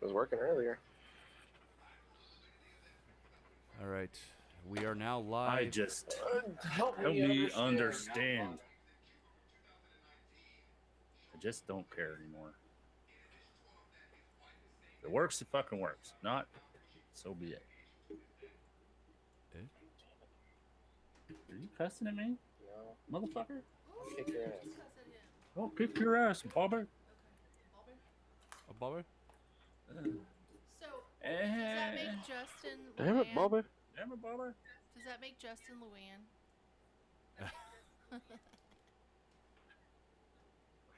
It was working earlier. All right, we are now I live. just Help help me understand. I just don't care anymore. If it works, it fucking works. Not, so be it. Eh? Are you cussing at me, No, motherfucker? I'll kick your ass. Oh, kick your ass, Bobby. A bobber? So, does that Eh. make Justin Damn it, Luann? Bobby. Damn it, Bobby. Does that make Justin Luann?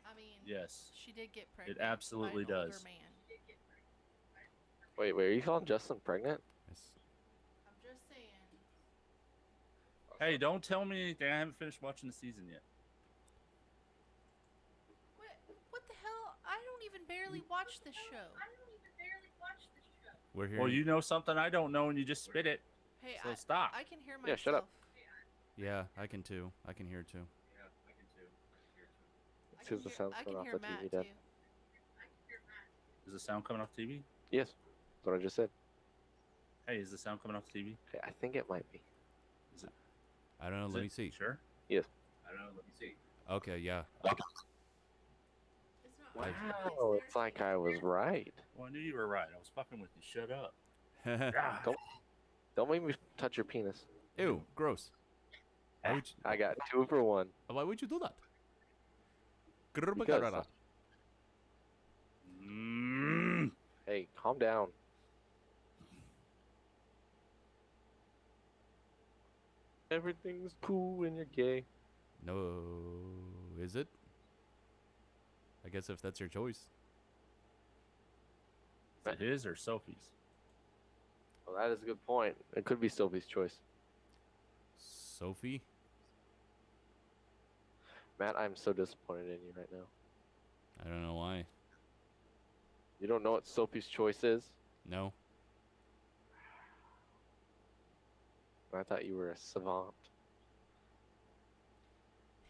I mean, Yes, she did get pregnant absolutely by an older does. man. Wait, are you calling Justin pregnant? Yes. I'm just saying. Hey, don't tell me anything. I haven't finished watching the season yet. What the hell? I don't even barely watch this show. We're here. Well, you know something I don't know, and you just spit it. Hey, So stop. I can hear myself. Yeah, shut up. Yeah, I can too. I can hear too. It's because the sound's I coming can off hear the TV, Matt Dad. too. Is the sound coming off TV? Yes, that's what I just said. Hey, is the sound coming off TV? Okay, I think it might be. Is it? I don't know. Is Let it? me see. Sure. Yes. I don't know. Let me see. Okay, yeah. It's not Wow, it's like I was right. Well, I knew you were right. I was fucking with you. Shut up. Don't make me touch your penis. Ew, gross. Why would, I got 2 for 1. why would you do that? Because, hey, calm down. Everything's cool when you're gay. No, is it? I guess if that's your choice. Is it his or Sophie's? Well, that is a good point. It could be Sophie's choice. Sophie? Matt, I'm so disappointed in you right now. I don't know why. You don't know what Sophie's choice is? No. I thought you were a savant.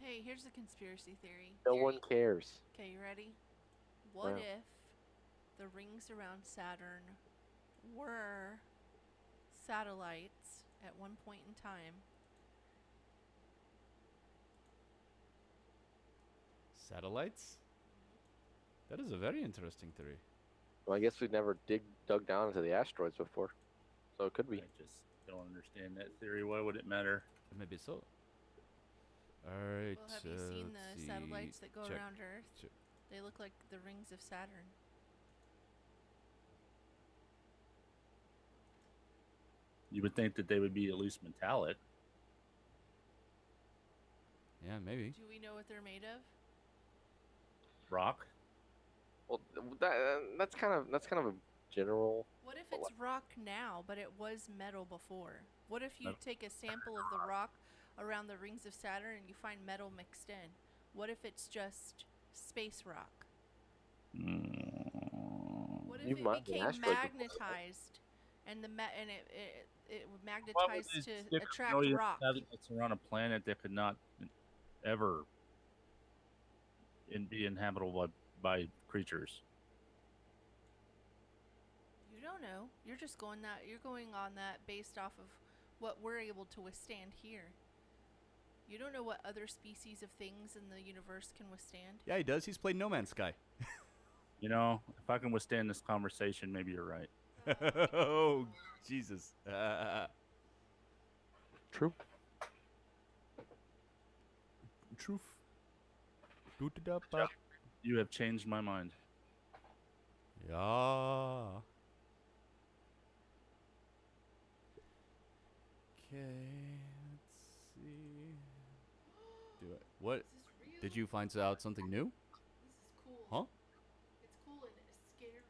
Hey, here's a conspiracy theory. No one cares. Okay, you ready? What Wow. if the rings around Saturn were satellites at one point in time? Satellites? That is a very interesting theory. Well, I guess we've never dug down into the asteroids before. So it could be. I just don't understand that theory. Why would it matter? Maybe so. Alright. Well, have you seen the let's satellites see. that go Check. around Earth? Check. They look like the rings of Saturn. You would think that they would be at least metallic. Yeah, maybe. Do we know what they're made of? Rock. Well, that's kind of a general. What if it's rock now, but it was metal before? What if you Metal. take a sample of the rock around the rings of Saturn and you find metal mixed in? What if it's just space rock? What if You it might be became asteroid before. magnetized and it would magnetize to attract million rock? satellites around a planet that could not ever be inhabitable by creatures. You don't know. You're just going on that based off of what we're able to withstand here. You don't know what other species of things in the universe can withstand. Yeah, he does. He's played No Man's Sky. You know, if I can withstand this conversation, maybe you're right. Oh, Jesus. True. Truth. Doot it up, up. You have changed my mind. Yeah. Okay, let's see. Do it. What? This is real. Did you find out something new? This is cool. Huh? It's cool and it's scary.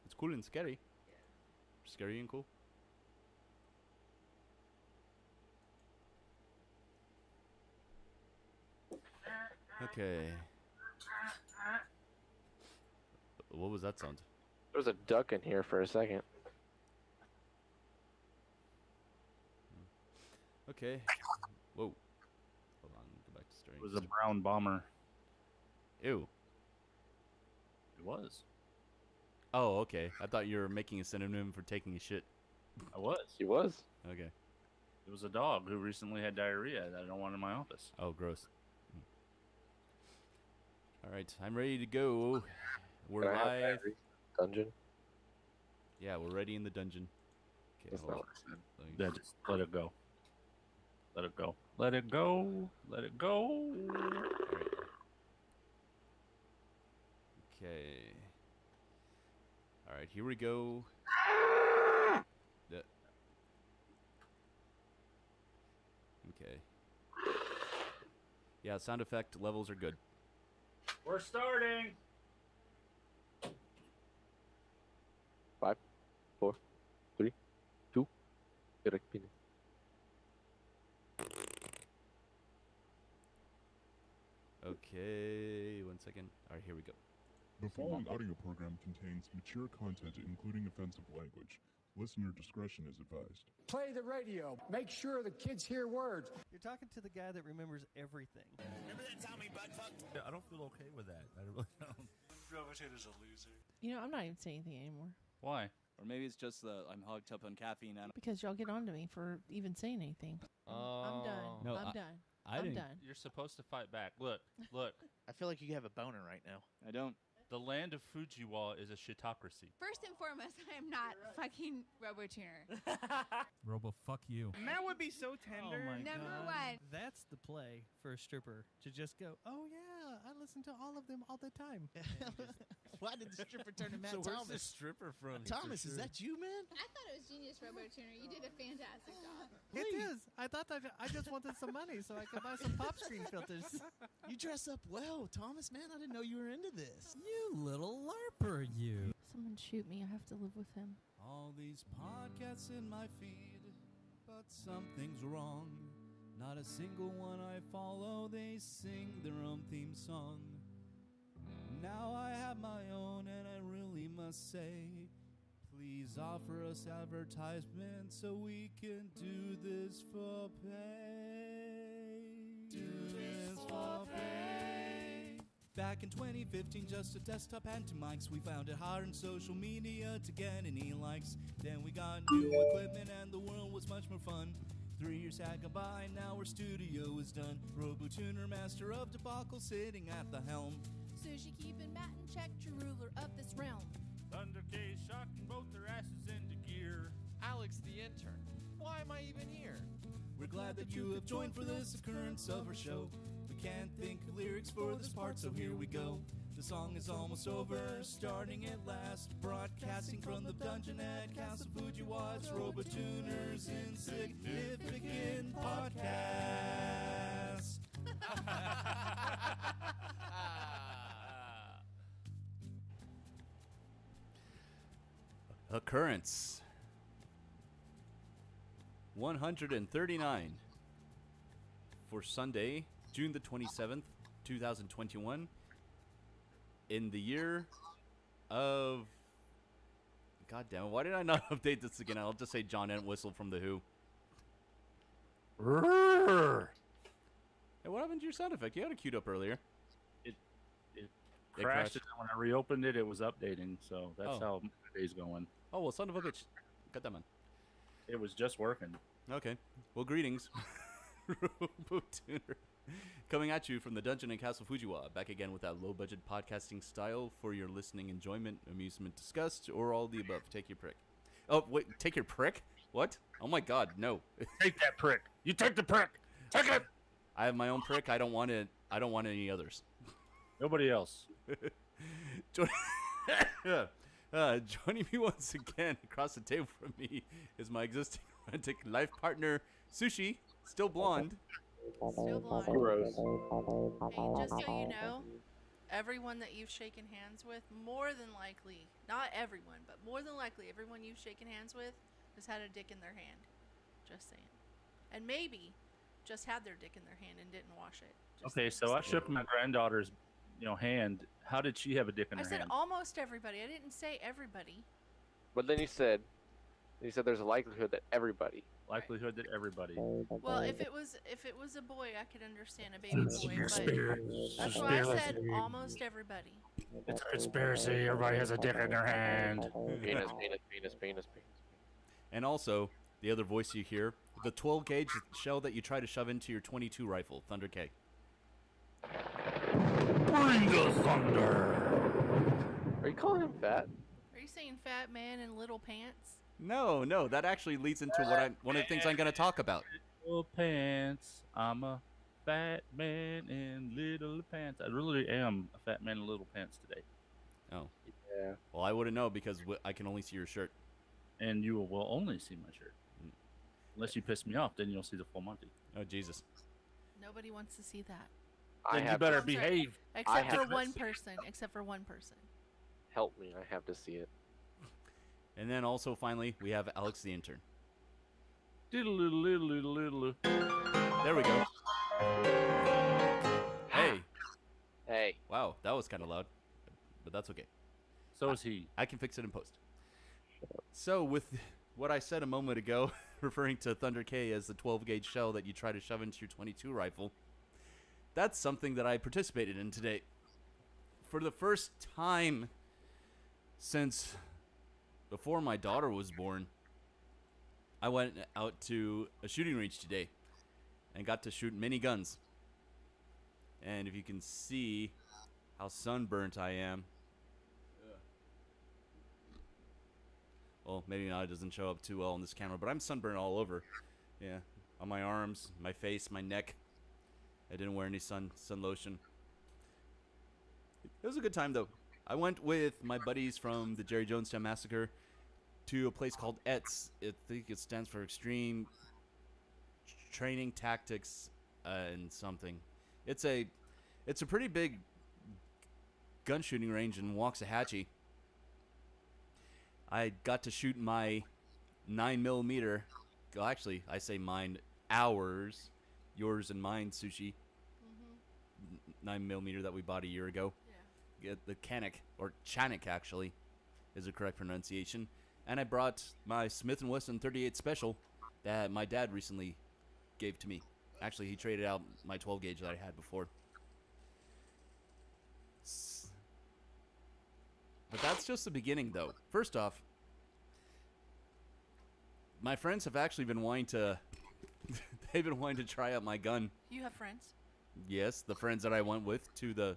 It's cool and scary. Yeah. Scary and cool. Okay. What was that sound? There was a duck in here for a second. Okay. Whoa. Hold on. Go back to steering. It was a brown bomber. Ew. It was. Oh, okay. I thought you were making a synonym for taking a shit. I was. He was. Okay. It was a dog who recently had diarrhea that I don't want in my office. Oh, gross. All right, I'm ready to go. We're Can I have live. batteries? Dungeon. Yeah, we're ready in the dungeon. Okay, That's hold not on. what I said. Let me- Yeah, just let it go. Let it go. Let it go. Let it go. All right. Okay. All right, here we go. Okay. Yeah, sound effect levels are good. We're starting. 5, 4, 3, 2. Direct pin. Okay, 1 second. All right, here we go. The following audio program contains mature content, including offensive language. Listener discretion is advised. Play the radio. Make sure the kids hear words. You're talking to the guy that remembers everything. Remember that Tommy buttfuck? I don't feel okay with that. I really don't. Robotator's a loser. You know, I'm not even saying anything anymore. Why? Or maybe it's just the I'm hogged up on caffeine. And Because y'all get on to me for even saying anything. I'm done. No, I'm done. I I'm didn't. done. You're supposed to fight back. Look, look. I feel like you have a boner right now. I don't. The land of Fujiwa is a shitocracy. First and foremost, I am not fucking RoboTuner. Robo, fuck you. That would be so tender. Oh my Number God. one. That's the play for a stripper to just go, oh yeah, I listen to all of them all the time. Why did the stripper turn to Matt So where's Thomas? the stripper from? Thomas, is that you, man? I thought it was genius, RoboTuner. You did a fantastic job. It is. I thought that I just wanted some money so I could buy some pop screen filters. You dress up well, Thomas, man. I didn't know you were into this. You little larper, you. Someone shoot me. I have to live with him. All these podcasts in my feed, but something's wrong. Not a single one I follow, they sing their own theme song. Now I have my own, and I really must say, please offer us advertisement so we can do this for pay. Do this for pay. Back in 2015, just a desktop and 2 mics. We found it hard in social media to get any likes. Then we got new equipment and the world was much more fun. 3 years had gone by, now our studio is done. RoboTuner, master of debacle, sitting at the helm. Sushi keeping Matt in check, true ruler of this realm. Thunder K shocking both their asses into gear. Alex the intern. Why am I even here? We're glad that you have joined for this occurrence of our show. We can't think of lyrics for this part, so here we go. The song is almost over, starting at last. Broadcasting from the dungeon at Castle Fujiwa, it's RoboTuner's Insignificant Podcast. Occurrence 139 for Sunday, June the 27th, 2021, in the year of... God damn it, why did I not update this again? I'll just say John Entwistle from The Who. Hey, what happened to your sound effect? You had it queued up earlier. It It crashed, crashed. and when I reopened it, it was updating. So that's Oh. how my day's going. Oh, well, son of a bitch. Got that, man. It was just working. Okay. Well, greetings. RoboTuner. Coming at you from the dungeon in Castle Fujiwa. Back again with that low-budget podcasting style for your listening enjoyment, amusement, disgust, or all the above. Take your prick. Oh, wait. Take your prick? What? Oh, my God. No. Take that prick. You take the prick. Take it. I have my own prick. I don't want it. I don't want any others. Nobody else. Joining me once again across the table from me is my existing romantic life partner, Sushi, still blonde. Still blonde. Gross. Hey, just so you know, everyone that you've shaken hands with, more than likely, not everyone, but more than likely, everyone you've shaken hands with has had a dick in their hand. Just saying. And maybe just had their dick in their hand and didn't wash it. Just Okay, so I shook my granddaughter's, hand. How did she have a dick in I her said hand? almost everybody. I didn't say everybody. But then you said, He said there's a likelihood that everybody. Likelihood that everybody. Well, if it was a boy, I could understand a baby boy, but that's why I said almost everybody. It's a conspiracy. Everybody has a dick in their hand. Penis, penis, penis, penis, penis. And also, the other voice you hear, the 12 gauge shell that you try to shove into your 22 rifle, Thunder K. Bring the thunder. Are you calling him fat? Are you saying fat man in little pants? No, that actually leads into one of the things I'm going to talk about. Little pants. I'm a fat man in little pants. I really am a fat man in little pants today. Oh. Yeah. Well, I wouldn't know because I can only see your shirt. And you will only see my shirt. Unless you piss me off, then you'll see the full Monty. Oh, Jesus. Nobody wants to see that. Then you better behave. Except for one person. Except for one person. Help me, I have to see it. And then also, finally, we have Alex the intern. There we go. Hey. Hey. Wow, that was kind of loud. But that's okay. So is he. I can fix it in post. So, with what I said a moment ago, referring to Thunder K as the 12 gauge shell that you try to shove into your 22 rifle, that's something that I participated in today. For the first time since before my daughter was born, I went out to a shooting range today and got to shoot mini guns. And if you can see how sunburnt I am, well, maybe not, it doesn't show up too well on this camera, but I'm sunburned all over. Yeah, on my arms, my face, my neck. I didn't wear any sun lotion. It was a good time, though. I went with my buddies from the Jerry Jonestown Massacre to a place called ETS. I think it stands for Extreme Training Tactics and something. It's a pretty big gun shooting range in Waxahachie. I got to shoot my 9mm. Well, actually, I say mine, ours, yours and mine, Sushi. 9mm that we bought a year ago. Yeah. The Canik, or Chanik actually, is the correct pronunciation. And I brought my Smith & Wesson 38 Special that my dad recently gave to me. Actually, he traded out my 12 gauge that I had before. But that's just the beginning, though. First off, my friends have actually been wanting to they've been wanting to try out my gun. You have friends? Yes, the friends that I went with to the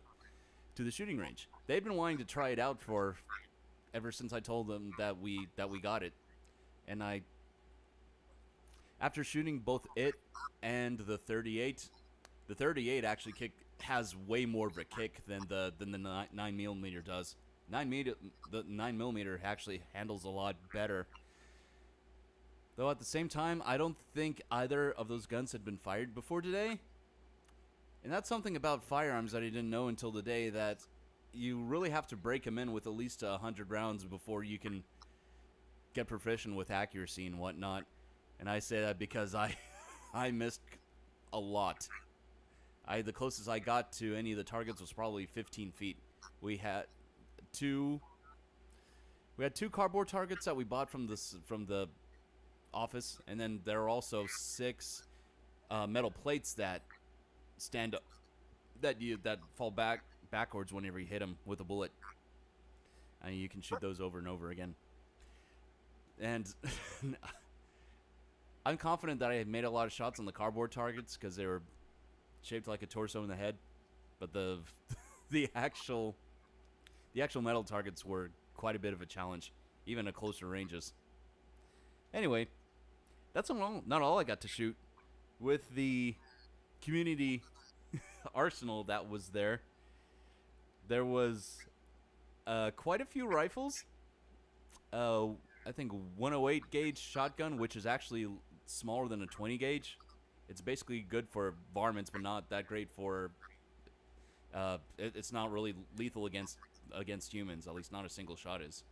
shooting range. They've been wanting to try it out for ever since I told them that we got it. And after shooting both it and the 38 actually has way more of a kick than the 9mm does. The 9mm actually handles a lot better. Though at the same time, I don't think either of those guns had been fired before today. And that's something about firearms that I didn't know until today, that you really have to break them in with at least 100 rounds before you can get proficient with accuracy and whatnot. And I say that because I missed a lot. The closest I got to any of the targets was probably 15 feet. We had two cardboard targets that we bought from the office, and then there are also 6 metal plates that stand up, that fall backwards whenever you hit them with a bullet, and you can shoot those over and over again. And I'm confident that I had made a lot of shots on the cardboard targets because they were shaped like a torso in the head, but the actual metal targets were quite a bit of a challenge, even at closer ranges. Anyway, that's not all I got to shoot. With the community arsenal that was there, there was quite a few rifles. I think 108 gauge shotgun, which is actually smaller than a 20 gauge. It's basically good for varmints, but not that great for. It's not really lethal against humans. At least not a single shot is,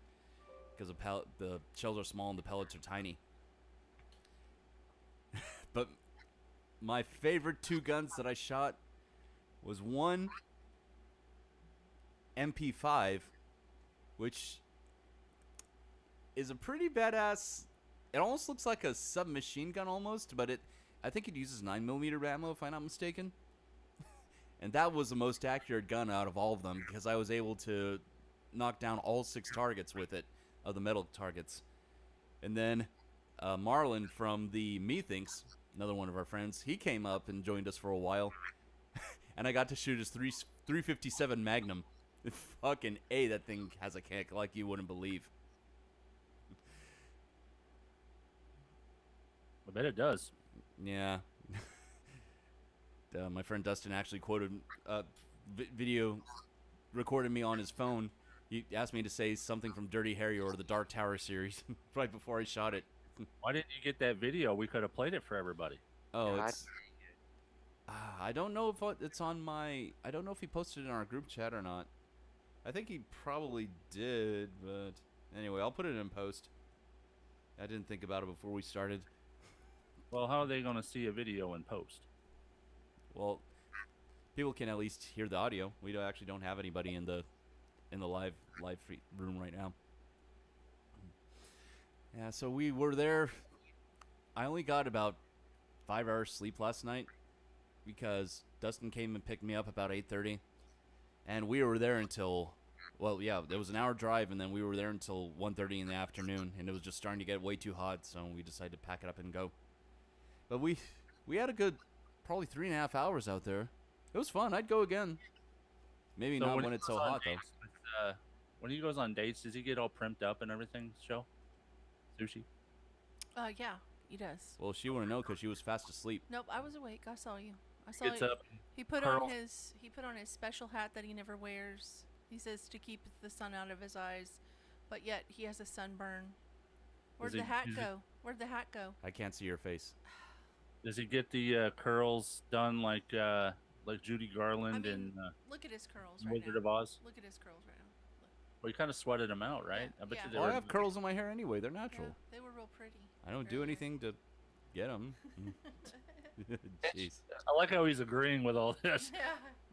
because the shells are small and the pellets are tiny. But my favorite 2 guns that I shot was one MP5, which is a pretty badass It almost looks like a submachine gun almost, but I think it uses 9mm ammo if I'm not mistaken. And that was the most accurate gun out of all of them because I was able to knock down all 6 targets with it, of the metal targets. And then Marlon from the Methinks, another one of our friends, he came up and joined us for a while. And I got to shoot his 357 Magnum. Fucking A, that thing has a kick like you wouldn't believe. I bet it does. Yeah. My friend Dustin actually quoted video recorded me on his phone. He asked me to say something from Dirty Harry or the Dark Tower series right before I shot it. Why didn't you get that video? We could have played it for everybody. Oh, it's... I don't know if it's on my... I don't know if he posted it in our group chat or not. I think he probably did, but... Anyway, I'll put it in post. I didn't think about it before we started. Well, how are they going to see a video in post? Well, people can at least hear the audio. We actually don't have anybody in the live room right now. Yeah, so we were there. I only got about 5 hours sleep last night because Dustin came and picked me up about 8:30, and we were there until, well, yeah, it was an hour drive, and then we were there until 1:30 in the afternoon, and it was just starting to get way too hot, so we decided to pack it up and go. But we had a good probably 3.5 hours out there. It was fun. I'd go again. Maybe So not when when he it's so goes on hot though. dates, when he goes on dates, does he get all primped up and everything? Show Sushi. Yeah, he does. Well, she wouldn't know because she was fast asleep. Nope, I was awake. I saw you. I saw Gets you. up, He put curl. on his special hat that he never wears. He says to keep the sun out of his eyes, but yet he has a sunburn. Where'd the hat go? Where'd the hat go? I can't see your face. Does he get the curls done like Judy Garland and Look at his curls right Wizard now. of Oz? Look at his curls right now. Well, you kind of sweated them out, right? I bet you they Well, were. I have curls in my hair anyway. They're natural. Yeah, they were real pretty. I don't do anything to get them. Jeez. I like how he's agreeing with all this. Yeah.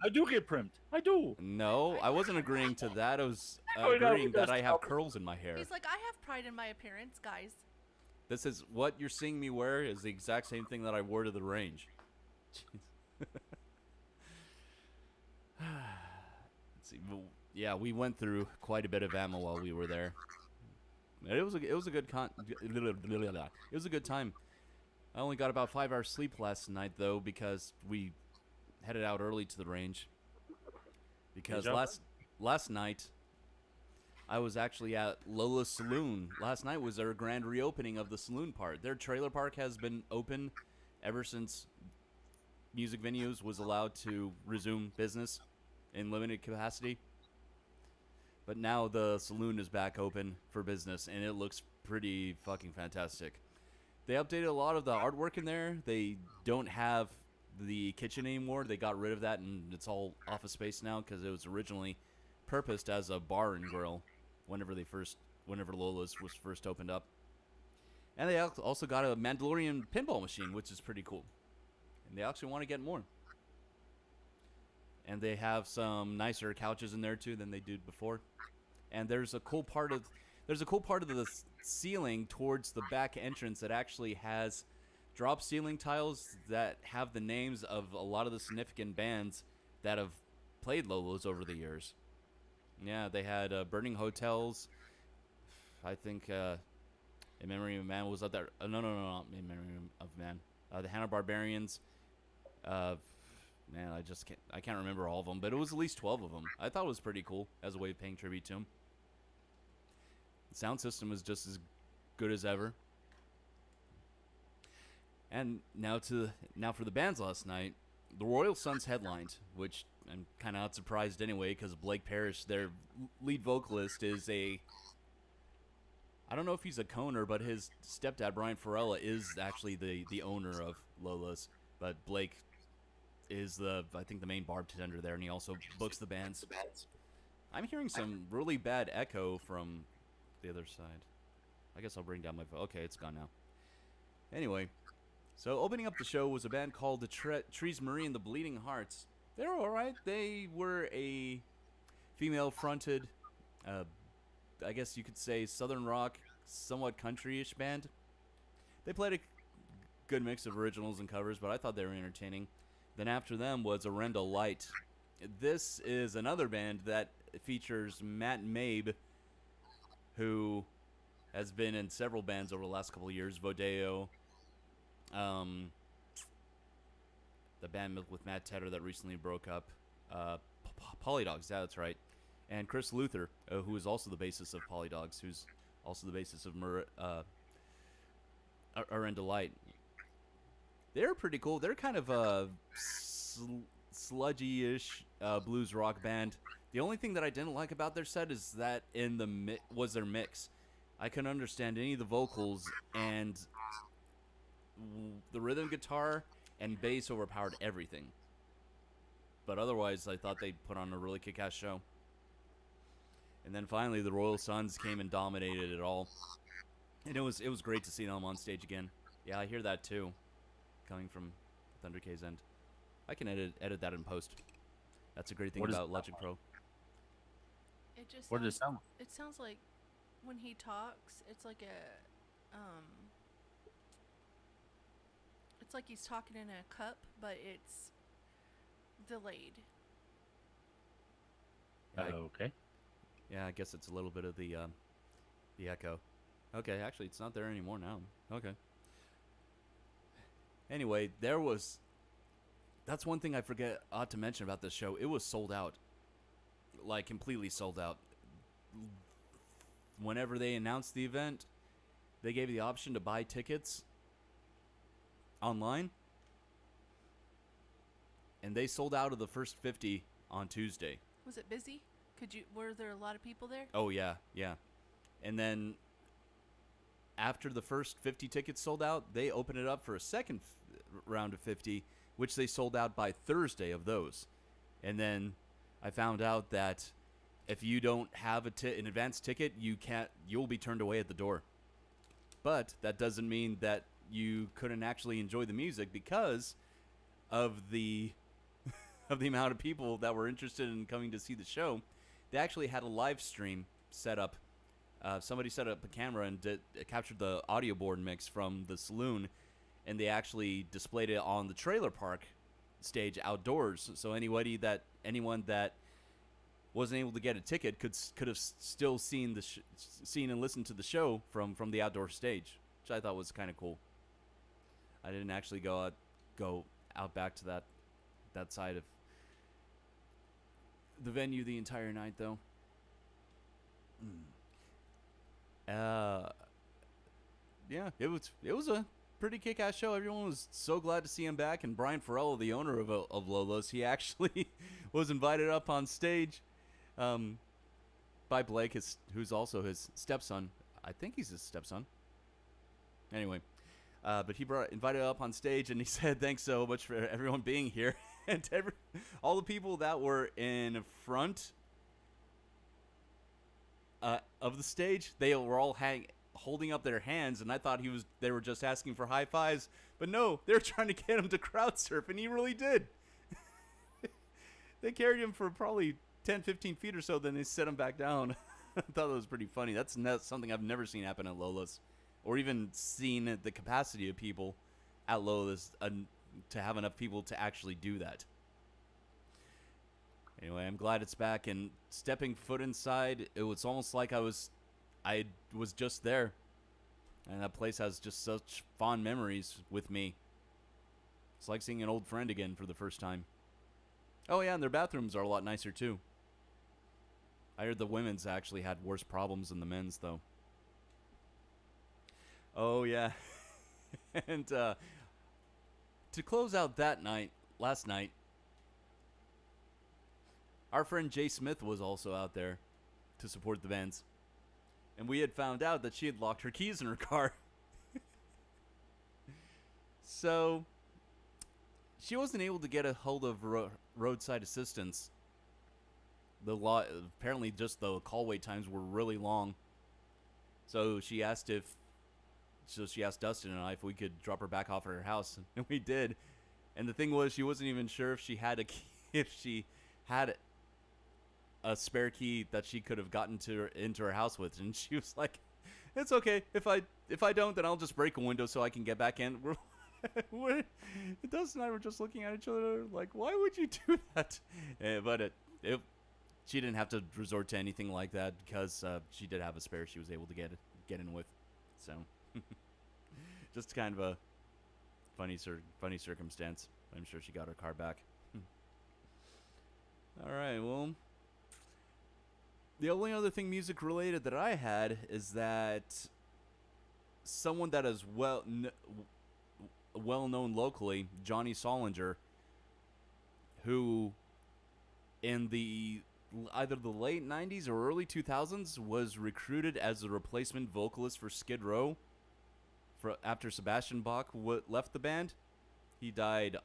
I do get primped. I do. No, I wasn't agreeing to that. I was Oh, no, agreeing that just I have help. curls in my hair. He's like, I have pride in my appearance, guys. This is what you're seeing me wear is the exact same thing that I wore to the range. Let's see. Well, yeah, we went through quite a bit of ammo while we were there. It was a good it was a good time. I only got about 5 hours sleep last night though because we headed out early to the range. Because last night I was actually at Lola's Saloon. Last night was their grand reopening of the saloon part. Their trailer park has been open ever since music venues was allowed to resume business in limited capacity. But now the saloon is back open for business, and it looks pretty fucking fantastic. They updated a lot of the artwork in there. They don't have the kitchen anymore. They got rid of that, and it's all office space now because it was originally purposed as a bar and grill whenever Lola's was first opened up. And they also got a Mandalorian pinball machine, which is pretty cool. And they actually want to get more. And they have some nicer couches in there too than they did before. And there's a cool part of the ceiling towards the back entrance that actually has drop ceiling tiles that have the names of a lot of the significant bands that have played Lola's over the years. Yeah, they had Burning Hotels. I think In Memory of Man was up there. No, not In Memory of Man. The Hanna-Barbarians. Man, I can't remember all of them, but it was at least 12 of them. I thought it was pretty cool as a way of paying tribute to him. The sound system was just as good as ever. And now for the bands last night, the Royal Sons headlined, which I'm kind of not surprised anyway, because Blake Parrish, their lead vocalist, is I don't know if he's a co-owner, but his stepdad, Brian Farella, is actually the owner of Lola's. But Blake is I think the main bartender there, and he also books the bands. I'm hearing some really bad echo from the other side. I guess I'll bring down my phone. Okay, it's gone now. Anyway, so opening up the show was a band called the Trees Marie and the Bleeding Hearts. They were alright. They were a female-fronted, I guess you could say southern rock, somewhat country-ish band. They played a good mix of originals and covers, but I thought they were entertaining. Then after them was Arenda Light. This is another band that features Matt Mabe, who has been in several bands over the last couple of years. Vodeo, the band with Matt Tedder that recently broke up. Polydogs, yeah, that's right. And Chris Luther, who is also the bassist of Polydogs, who's also the bassist of Arenda Light. They're pretty cool. They're kind of a sludgy-ish blues rock band. The only thing that I didn't like about their set is that in the was their mix. I couldn't understand any of the vocals, and the rhythm guitar and bass overpowered everything. But otherwise, I thought they put on a really kick-ass show. And then finally, the Royal Sons came and dominated it all. And it was great to see them on stage again. Yeah, I hear that too, coming from Thunder K's end. I can edit that in post. That's a great thing about Logic Pro. It just What does it sound? It sounds like when he talks, it's like it's like he's talking in a cup, but it's delayed. Okay. Yeah, I guess it's a little bit of the echo. Okay, actually, it's not there anymore now. Okay. Anyway, that's one thing I ought to mention about this show. It was sold out. Like, completely sold out. Whenever they announced the event, they gave you the option to buy tickets online. And they sold out of the first 50 on Tuesday. Was it busy? Were there a lot of people there? Oh, yeah. And then after the first 50 tickets sold out, they opened it up for a second round of 50, which they sold out by Thursday of those. And then I found out that if you don't have an advance ticket, you'll be turned away at the door. But that doesn't mean that you couldn't actually enjoy the music because of the amount of people that were interested in coming to see the show. They actually had a live stream set up. Somebody set up a camera and captured the audio board mix from the saloon, and they actually displayed it on the trailer park stage outdoors. So anyone that wasn't able to get a ticket could have still seen and listened to the show from the outdoor stage, which I thought was kind of cool. I didn't actually go out back to that side of the venue the entire night, though. Yeah, it was a pretty kick-ass show. Everyone was so glad to see him back, and Brian Farrell, the owner of Lolo's, he actually was invited up on stage by Blake, who's also his stepson. I think he's his stepson. Anyway, but he invited up on stage, and he said, "Thanks so much for everyone being here." And all the people that were in front of the stage, they were all holding up their hands, and I thought they were just asking for high fives, but no, they were trying to get him to crowd surf, and he really did. They carried him for probably 10, 15 feet or so, then they set him back down. I thought that was pretty funny. That's something I've never seen happen at Lola's, or even seen the capacity of people at Lola's to have enough people to actually do that. Anyway, I'm glad it's back, and stepping foot inside, it was almost like I was just there. And that place has just such fond memories with me. It's like seeing an old friend again for the first time. Oh yeah, and their bathrooms are a lot nicer too. I heard the women's actually had worse problems than the men's, though. Oh yeah. And to close out last night, our friend Jay Smith was also out there to support the bands. And we had found out that she had locked her keys in her car. So she wasn't able to get a hold of roadside assistance. Apparently just the call wait times were really long. So she asked Dustin and I if we could drop her back off at her house, and we did. And the thing was, she wasn't even sure if she had a spare key that she could have gotten into her house with, and she was like, It's okay. If I don't, then I'll just break a window so I can get back in. Dustin and I were just looking at each other like, why would you do that? But she didn't have to resort to anything like that because she did have a spare she was able to get in with. So just kind of a funny circumstance. I'm sure she got her car back. All right, well, the only other thing music related that I had is that someone that is well known locally, Johnny Solinger, who in either the late 90s or early 2000s was recruited as the replacement vocalist for Skid Row after Sebastian Bach left the band. He died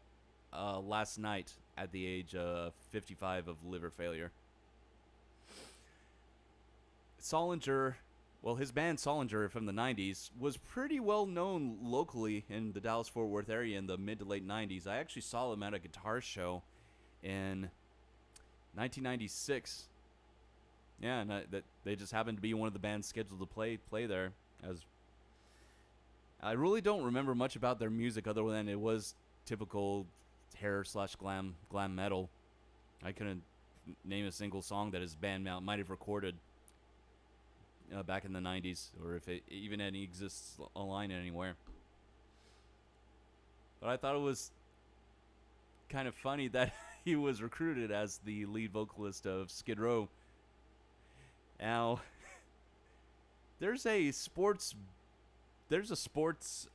last night at the age of 55 of liver failure. Solinger, well, his band Solinger from the 90s was pretty well known locally in the Dallas-Fort Worth area in the mid to late 90s. I actually saw them at a guitar show in 1996. Yeah, and that they just happened to be one of the bands scheduled to play there. I really don't remember much about their music other than it was typical hair/glam metal. I couldn't name a single song that his band might have recorded back in the 90s, or if it even any exists online anywhere. But I thought it was kind of funny that he was recruited as the lead vocalist of Skid Row. Now, there's a sports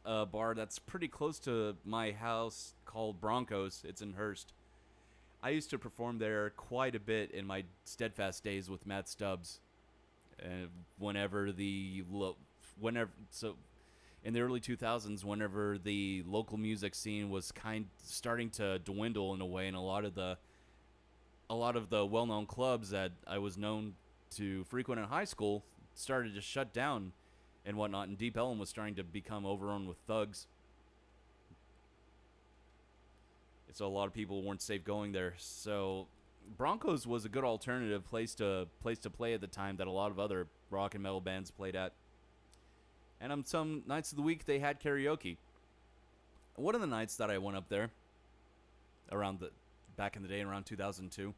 bar that's pretty close to my house called Broncos. It's in Hearst. I used to perform there quite a bit in my Steadfast days with Matt Stubbs. Whenever in the early 2000s, whenever the local music scene was starting to dwindle in a way, and a lot of the well-known clubs that I was known to frequent in high school started to shut down and whatnot, and Deep Ellum was starting to become overrun with thugs. So a lot of people weren't safe going there. So Broncos was a good alternative place to play at the time that a lot of other rock and metal bands played at. And on some nights of the week they had karaoke. One of the nights that I went up there, back in the day, around 2002,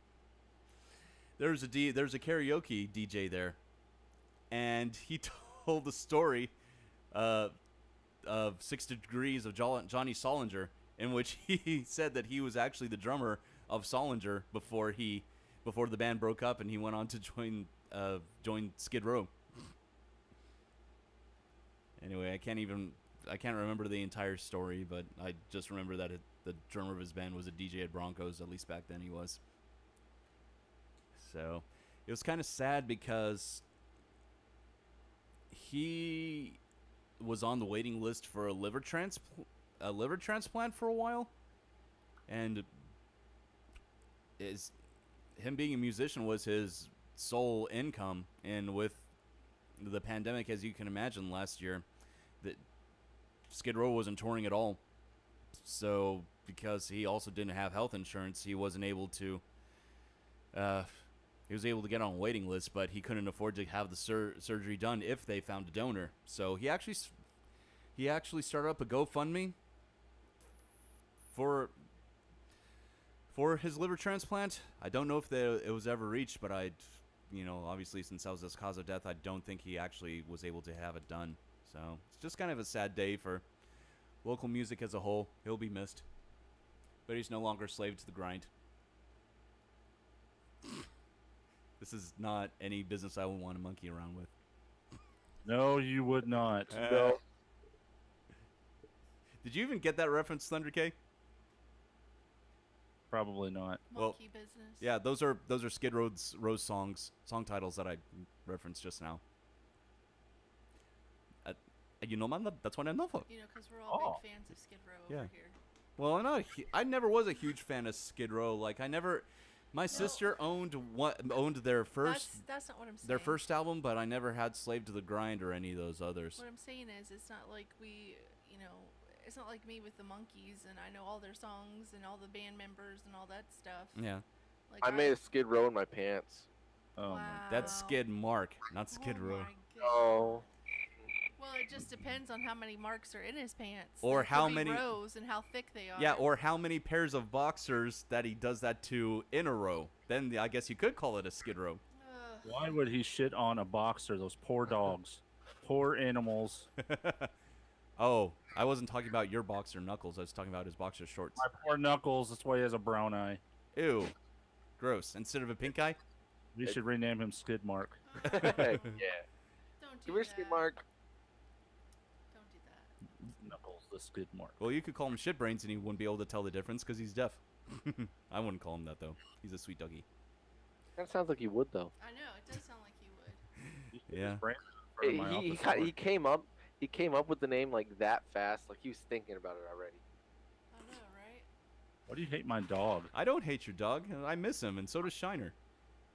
there's a karaoke DJ there, and he told the story of 6 Degrees of Johnny Solinger, in which he said that he was actually the drummer of Solinger before the band broke up, and he went on to join Skid Row. Anyway, I can't remember the entire story, but I just remember that the drummer of his band was a DJ at Broncos, at least back then he was. So it was kind of sad because he was on the waiting list for a liver transplant for a while, and him being a musician was his sole income. And with the pandemic, as you can imagine, last year, that Skid Row wasn't touring at all. So because he also didn't have health insurance, he wasn't able to. He was able to get on a waiting list, but he couldn't afford to have the surgery done if they found a donor. So he actually started up a GoFundMe for his liver transplant. I don't know if it was ever reached, but obviously since that was his cause of death, I don't think he actually was able to have it done. So it's just kind of a sad day for local music as a whole. He'll be missed, but he's no longer a slave to the grind. This is not any business I would want to monkey around with. No, you would not. No. Did you even get that reference, Thunder K? Probably not. Monkey business. Yeah, those are Skid Row's song titles that I referenced just now. Man, that's what I know for. Because we're all big fans of Skid Row over here. Well, I never was a huge fan of Skid Row. Like, my sister owned their first. That's not what I'm saying. Their first album, but I never had Slave to the Grind or any of those others. What I'm saying is, it's not like it's not like me with the Monkees, and I know all their songs and all the band members and all that stuff. Yeah. I made a Skid Row in my pants. Oh, wow. That's Skid Mark, not Skid Row. Oh. it just depends on how many marks are in his pants. Or There how could be many rows and how thick they are. Yeah, or how many pairs of boxers that he does that to in a row. Then I guess you could call it a skid row. Why would he shit on a boxer? Those poor dogs. Poor animals. Oh, I wasn't talking about your boxer Knuckles. I was talking about his boxer shorts. My poor Knuckles. That's why he has a brown eye. Ew. Gross. Instead of a pink eye? We should rename him Skid Mark. Yeah. Don't do Give her Skid Mark. Don't do that. Knuckles the Skid Mark. Well, you could call him Shitbrains and he wouldn't be able to tell the difference because he's deaf. I wouldn't call him that, though. He's a sweet doggy. That sounds like you would, though. I know, it does sound like you would. Yeah. He came up with the name like that fast, like he was thinking about it already. I know, right? Why do you hate my dog? I don't hate your dog. I miss him, and so does Shiner.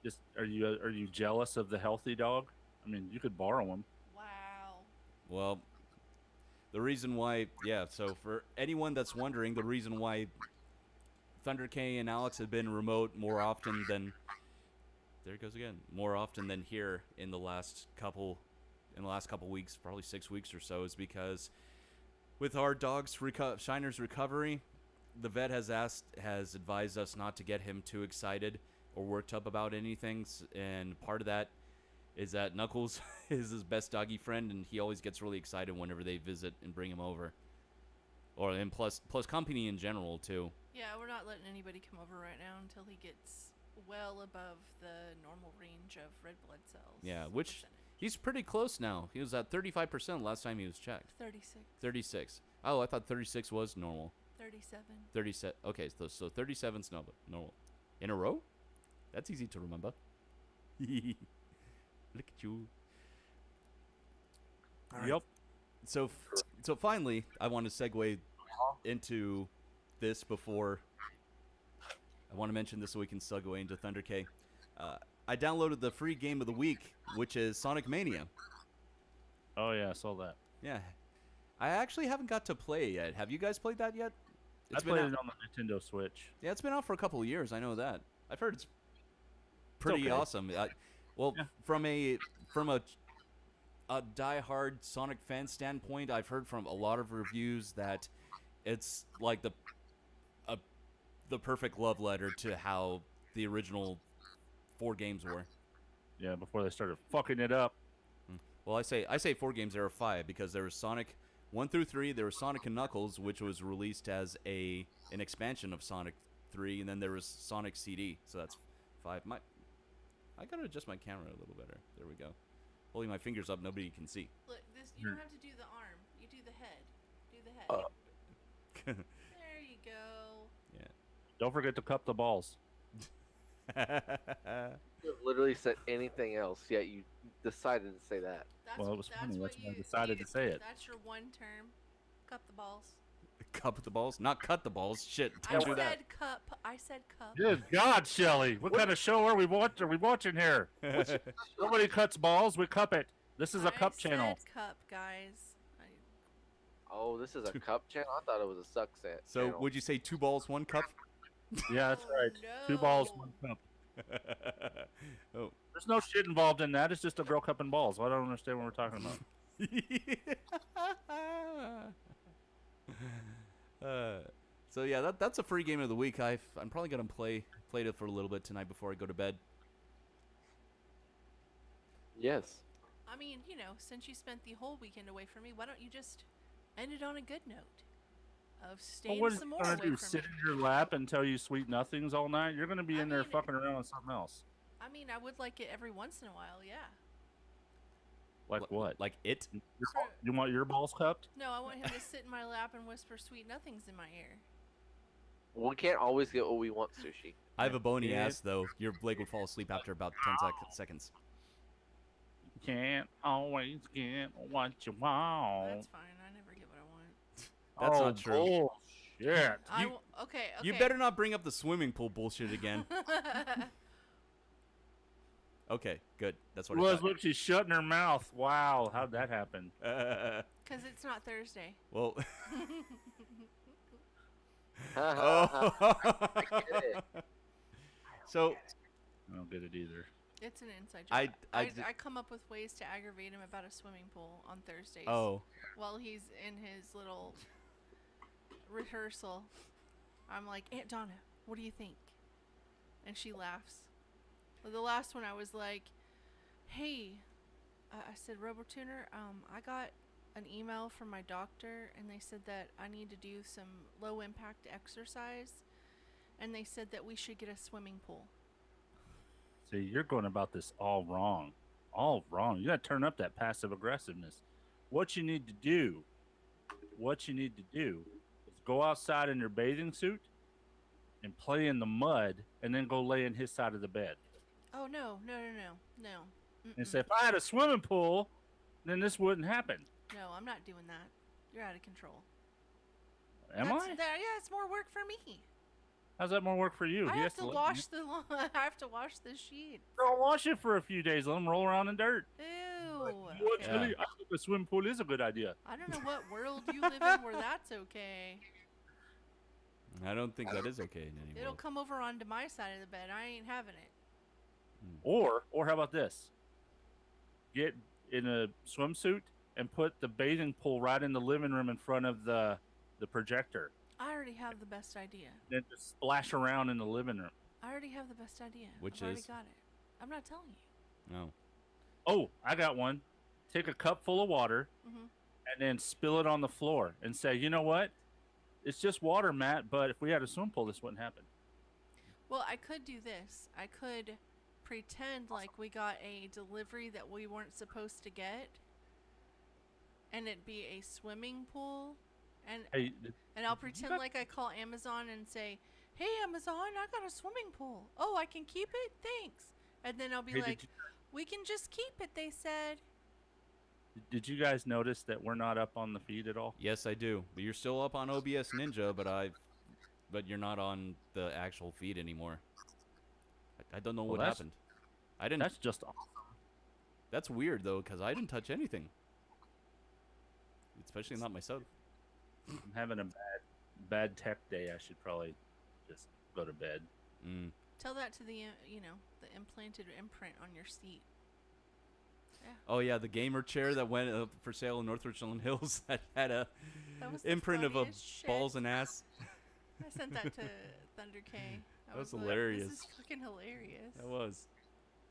Just are you jealous of the healthy dog? I mean, you could borrow him. Wow. Well, the reason why, yeah, so for anyone that's wondering, the reason why Thunder K and Alex have been remote more often than, there it goes again, more often than here in the last couple weeks, probably 6 weeks or so, is because with our dog's Shiner's recovery, the vet has advised us not to get him too excited or worked up about anything, and part of that is that Knuckles is his best doggy friend, and he always gets really excited whenever they visit and bring him over. And plus company in general too. Yeah, we're not letting anybody come over right now until he gets well above the normal range of red blood cells. Yeah, which he's pretty close now. He was at 35% last time he was checked. 36. 36. Oh, I thought 36 was normal. 37. 37. Okay, so 37's normal. In a row? That's easy to remember. Look at you. All right. Yep. So finally, I want to segue into this before. I want to mention this so we can segue into Thunder K. I downloaded the free game of the week, which is Sonic Mania. Oh yeah, I saw that. Yeah, I actually haven't got to play it yet. Have you guys played that yet? I played it on the Nintendo Switch. Yeah, it's been out for a couple of years. I know that. I've heard it's pretty okay. awesome. From a die-hard Sonic fan standpoint, I've heard from a lot of reviews that it's like the perfect love letter to how the original 4 games were. Yeah, before they started fucking it up. Well, I say 4 games. There are 5 because there was Sonic 1 through 3. There was Sonic and Knuckles, which was released as an expansion of Sonic 3, and then there was Sonic CD. So that's 5. I gotta adjust my camera a little better. There we go. Holding my fingers up, nobody can see. Look, you don't have to do the arm. You do the head. Do the head. There you go. Yeah. Don't forget to cup the balls. You have literally said anything else, yet you decided to say that. Well, it was funny. That's why I decided to say it. That's your one term. Cup the balls. Cup the balls? Not cut the balls. Shit, don't do that. I said cup. I said cup. Good God, Shelly. What kind of show are we watching here? Nobody cuts balls. We cup it. This is a cup channel. I said cup, guys. Oh, this is a cup channel? I thought it was a suck set. So channel. would you say 2 balls, 1 cup? Yeah, that's right. No. 2 balls, 1 cup. Oh. There's no shit involved in that. It's just a girl cupping balls. I don't understand what we're talking about. So yeah, that's a free game of the week. I'm probably gonna play it for a little bit tonight before I go to bed. Yes. I mean, since you spent the whole weekend away from me, why don't you just end it on a good note of staying What is some it more gonna away do? from Sit me? in your lap and tell you sweet nothings all night? You're gonna be in there fucking around with something else. I mean, I would like it every once in a while, yeah. Like what? Like it? You want your balls cupped? No, I want him to sit in my lap and whisper sweet nothings in my ear. We can't always get what we want, Sushi. I have a bony ass though. Your leg would fall asleep after about 10 seconds. Can't always get what you want. That's fine. I never get what I want. That's not true. Bullshit. Okay. You better not bring up the swimming pool bullshit again. Okay, good. That's what it was. Look, she's shutting her mouth. Wow, how'd that happen? Because it's not Thursday. Well. I get it. So. I don't get it either. It's an inside joke. I I come up with ways to aggravate him about a swimming pool on Thursdays. Oh. While he's in his little rehearsal, I'm like, Aunt Donna, what do you think? And she laughs. Well, the last one I was like, hey, I said, RoboTuner, I got an email from my doctor and they said that I need to do some low impact exercise and they said that we should get a swimming pool. See, you're going about this all wrong. All wrong. You got to turn up that passive aggressiveness. What you need to do is go outside in your bathing suit and play in the mud and then go lay in his side of the bed. Oh, no. And say, if I had a swimming pool, then this wouldn't happen. No, I'm not doing that. You're out of control. Am I? Yeah, it's more work for me. How's that more work for you? I have to wash the sheet. Don't wash it for a few days. Let them roll around in dirt. Ew. Actually, I think a swimming pool is a good idea. I don't know what world you live in where that's okay. I don't think that is okay anymore. It'll come over onto my side of the bed. I ain't having it. Or how about this? Get in a swimsuit and put the bathing pool right in the living room in front of the projector. I already have the best idea. Then just splash around in the living room. I already have the best idea. Which I've already is? got it. I'm not telling you. No. Oh, I got one. Take a cup full of water and then spill it on the floor and say, you know what? It's just water, Matt, but if we had a swimming pool, this wouldn't happen. Well, I could do this. I could pretend like we got a delivery that we weren't supposed to get, and it'd be a swimming pool, and I'll pretend like I call Amazon and say, hey, Amazon, I got a swimming pool. Oh, I can keep it? Thanks. And then I'll be like, we can just keep it, they said. Did you guys notice that we're not up on the feed at all? Yes, I do. But you're still up on OBS Ninja, but you're not on the actual feed anymore. I don't know what happened. I didn't. That's just awesome. That's weird though, because I didn't touch anything. Especially not myself. I'm having a bad tech day. I should probably just go to bed. Tell that to the the implanted imprint on your seat. Yeah. Oh yeah, the gamer chair that went up for sale in North Richland Hills that had a imprint of a balls and ass. I sent that to Thunder K. That was hilarious. This is fucking hilarious. That was.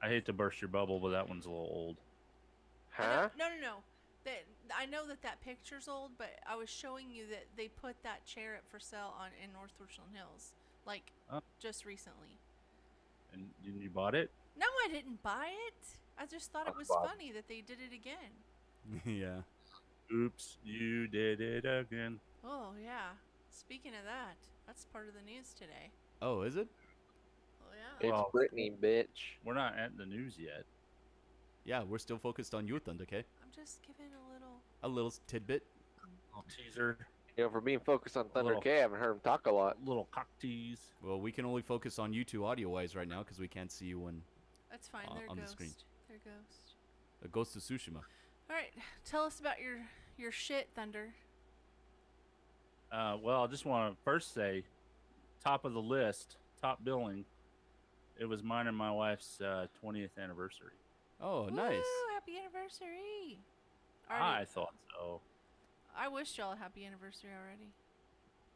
I hate to burst your bubble, but that one's a little old. Huh? No. I know that picture's old, but I was showing you that they put that chair up for sale in North Richland Hills, like just recently. And you bought it? No, I didn't buy it. I just thought it was funny that they did it again. Yeah. Oops, you did it again. Oh yeah. Speaking of that, that's part of the news today. Oh, is it? Oh yeah. It's Britney, bitch. We're not at the news yet. Yeah, we're still focused on you, Thunder K. I'm just giving a little tidbit. A little teaser. You know, for being focused on Thunder K, I haven't heard him talk a lot. Little cock tease. Well, we can only focus on you two audio-wise right now because we can't see you when That's fine. on the screen. They're ghost. A Ghost of Tsushima. All right, tell us about your shit, Thunder. Well, I just want to first say, top of the list, top billing. It was mine and my wife's 20th anniversary. Oh, nice. Woo, happy anniversary. I thought so. I wished y'all a happy anniversary already.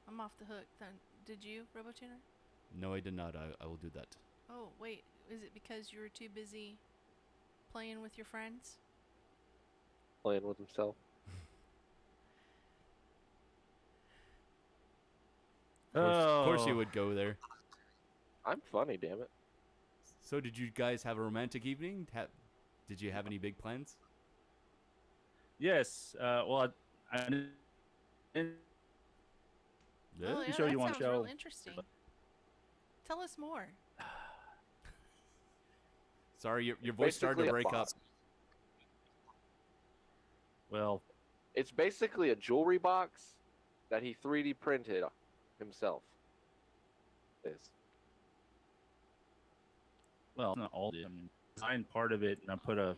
I'm off the hook. Then, did you, RoboTuner? No, I did not. I will do that. Oh, wait. Is it because you were too busy playing with your friends? Playing with himself. Of course you would go there. I'm funny, damn it. So did you guys have a romantic evening? Did you have any big plans? Yes. Well, I didn't show you one show. Real interesting. Tell us more. Sorry, your voice started to break up. Well, it's basically a jewelry box that he 3D printed himself. Well, not all of it. I mean, designed part of it, and I put a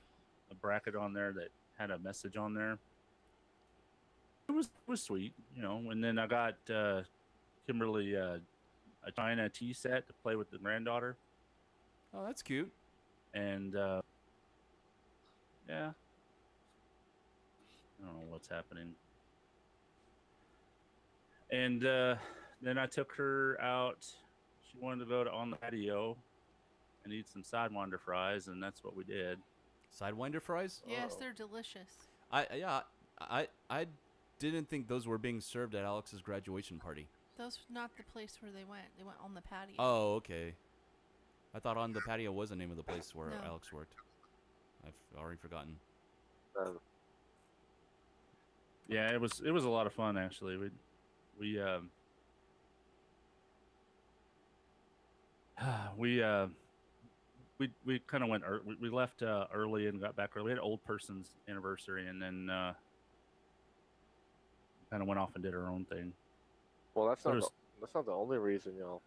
bracket on there that had a message on there. It was sweet, And then I got Kimberly a China tea set to play with the granddaughter. Oh, that's cute. And yeah, I don't know what's happening. And then I took her out. She wanted to go on the patio and eat some Sidewinder fries, and that's what we did. Sidewinder fries? Yes, they're delicious. I didn't think those were being served at Alex's graduation party. Those were not the place where they went. They went on the patio. Oh, okay. I thought on the patio was the name of the place where No. Alex worked. I've already forgotten. Yeah, it was a lot of fun actually. We kind of went. We left early and got back early. We had Old Person's anniversary, and then kind of went off and did our own thing. Well, that's not the only reason y'all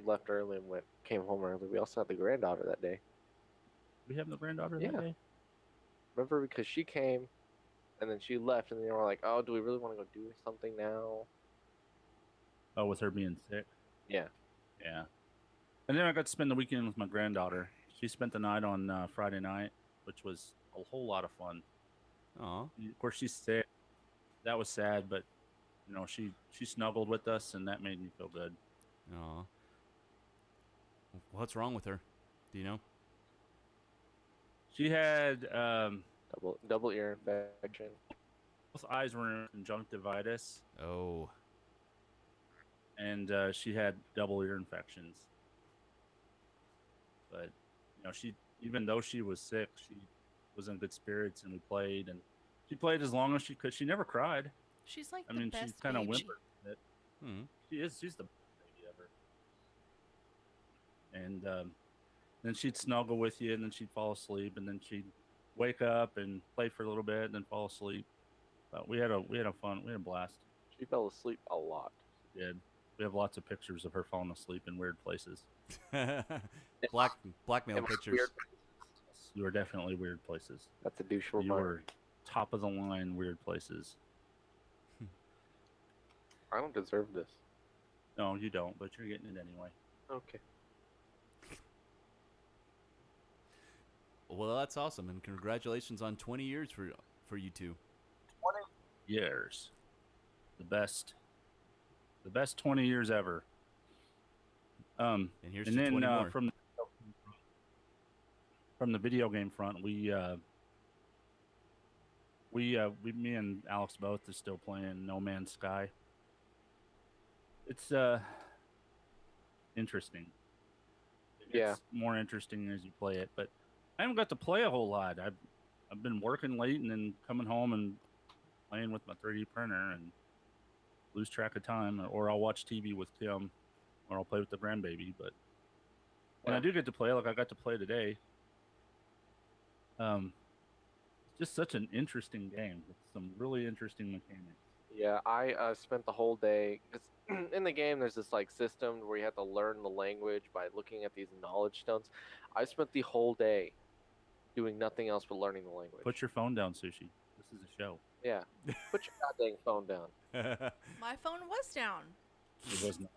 left early and came home early. We also had the granddaughter that day. We have the granddaughter Yeah. that day. Remember, because she came, and then she left, and then they were like, "Oh, do we really want to go do something now?" Oh, with her being sick. Yeah. Yeah. And then I got to spend the weekend with my granddaughter. She spent the night on Friday night, which was a whole lot of fun. Aw. Of course, she's sick. That was sad, but you know, she snuggled with us, and that made me feel good. Aw. What's wrong with her? Do you know? She had double ear infection. Both eyes were in conjunctivitis. Oh. And she had double ear infections. But you know, even though she was sick, she was in good spirits, and we played, and she played as long as she could. She never cried. She's like I the mean, best she kind of baby. whimpered a bit. Hmm. She's the best baby ever. And then she'd snuggle with you, and then she'd fall asleep, and then she'd wake up and play for a little bit, and then fall asleep. But we had a blast. She fell asleep a lot. She did. We have lots of pictures of her falling asleep in weird places. Blackmail pictures. You were definitely weird places. That's a douche You reminder. were top of the line weird places. I don't deserve this. No, you don't, but you're getting it anyway. Okay. Well, that's awesome, and congratulations on 20 years for you two. 20 years. The best 20 years ever. And here's and to then 20 more. From the video game front, me and Alex both are still playing No Man's Sky. It's interesting. It gets more interesting as you play it, but I haven't got to play a whole lot. I've been working late and then coming home and playing with my 3D printer and lose track of time, or I'll watch TV with Tim, or I'll play with the grandbaby. But when I do get to play, like I got to play today, it's just such an interesting game with some really interesting mechanics. Yeah, I spent the whole day, because in the game there's this like system where you have to learn the language by looking at these knowledge stones. I spent the whole day doing nothing else but learning the language. Put your phone down, Sushi. This is a show. Yeah, put your goddamn phone down. My phone was down. It was not.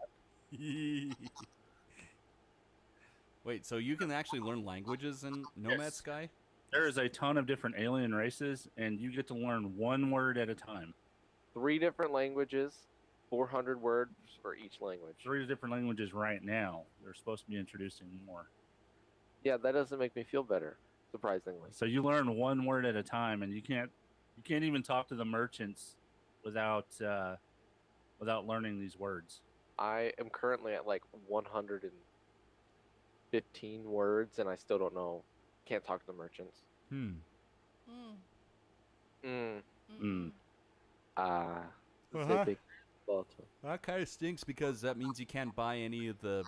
Wait, so you can actually learn languages in Nomad Yes. Sky? There is a ton of different alien races, and you get to learn one word at a time. 3 different languages, 400 words for each language. 3 different languages right now. They're supposed to be introducing more. Yeah, that doesn't make me feel better, surprisingly. So you learn one word at a time, and you can't even talk to the merchants without learning these words. I am currently at like 115 words, and I still don't know. Can't talk to the merchants. Hmm. Zipping. That kind of stinks because that means you can't buy any of the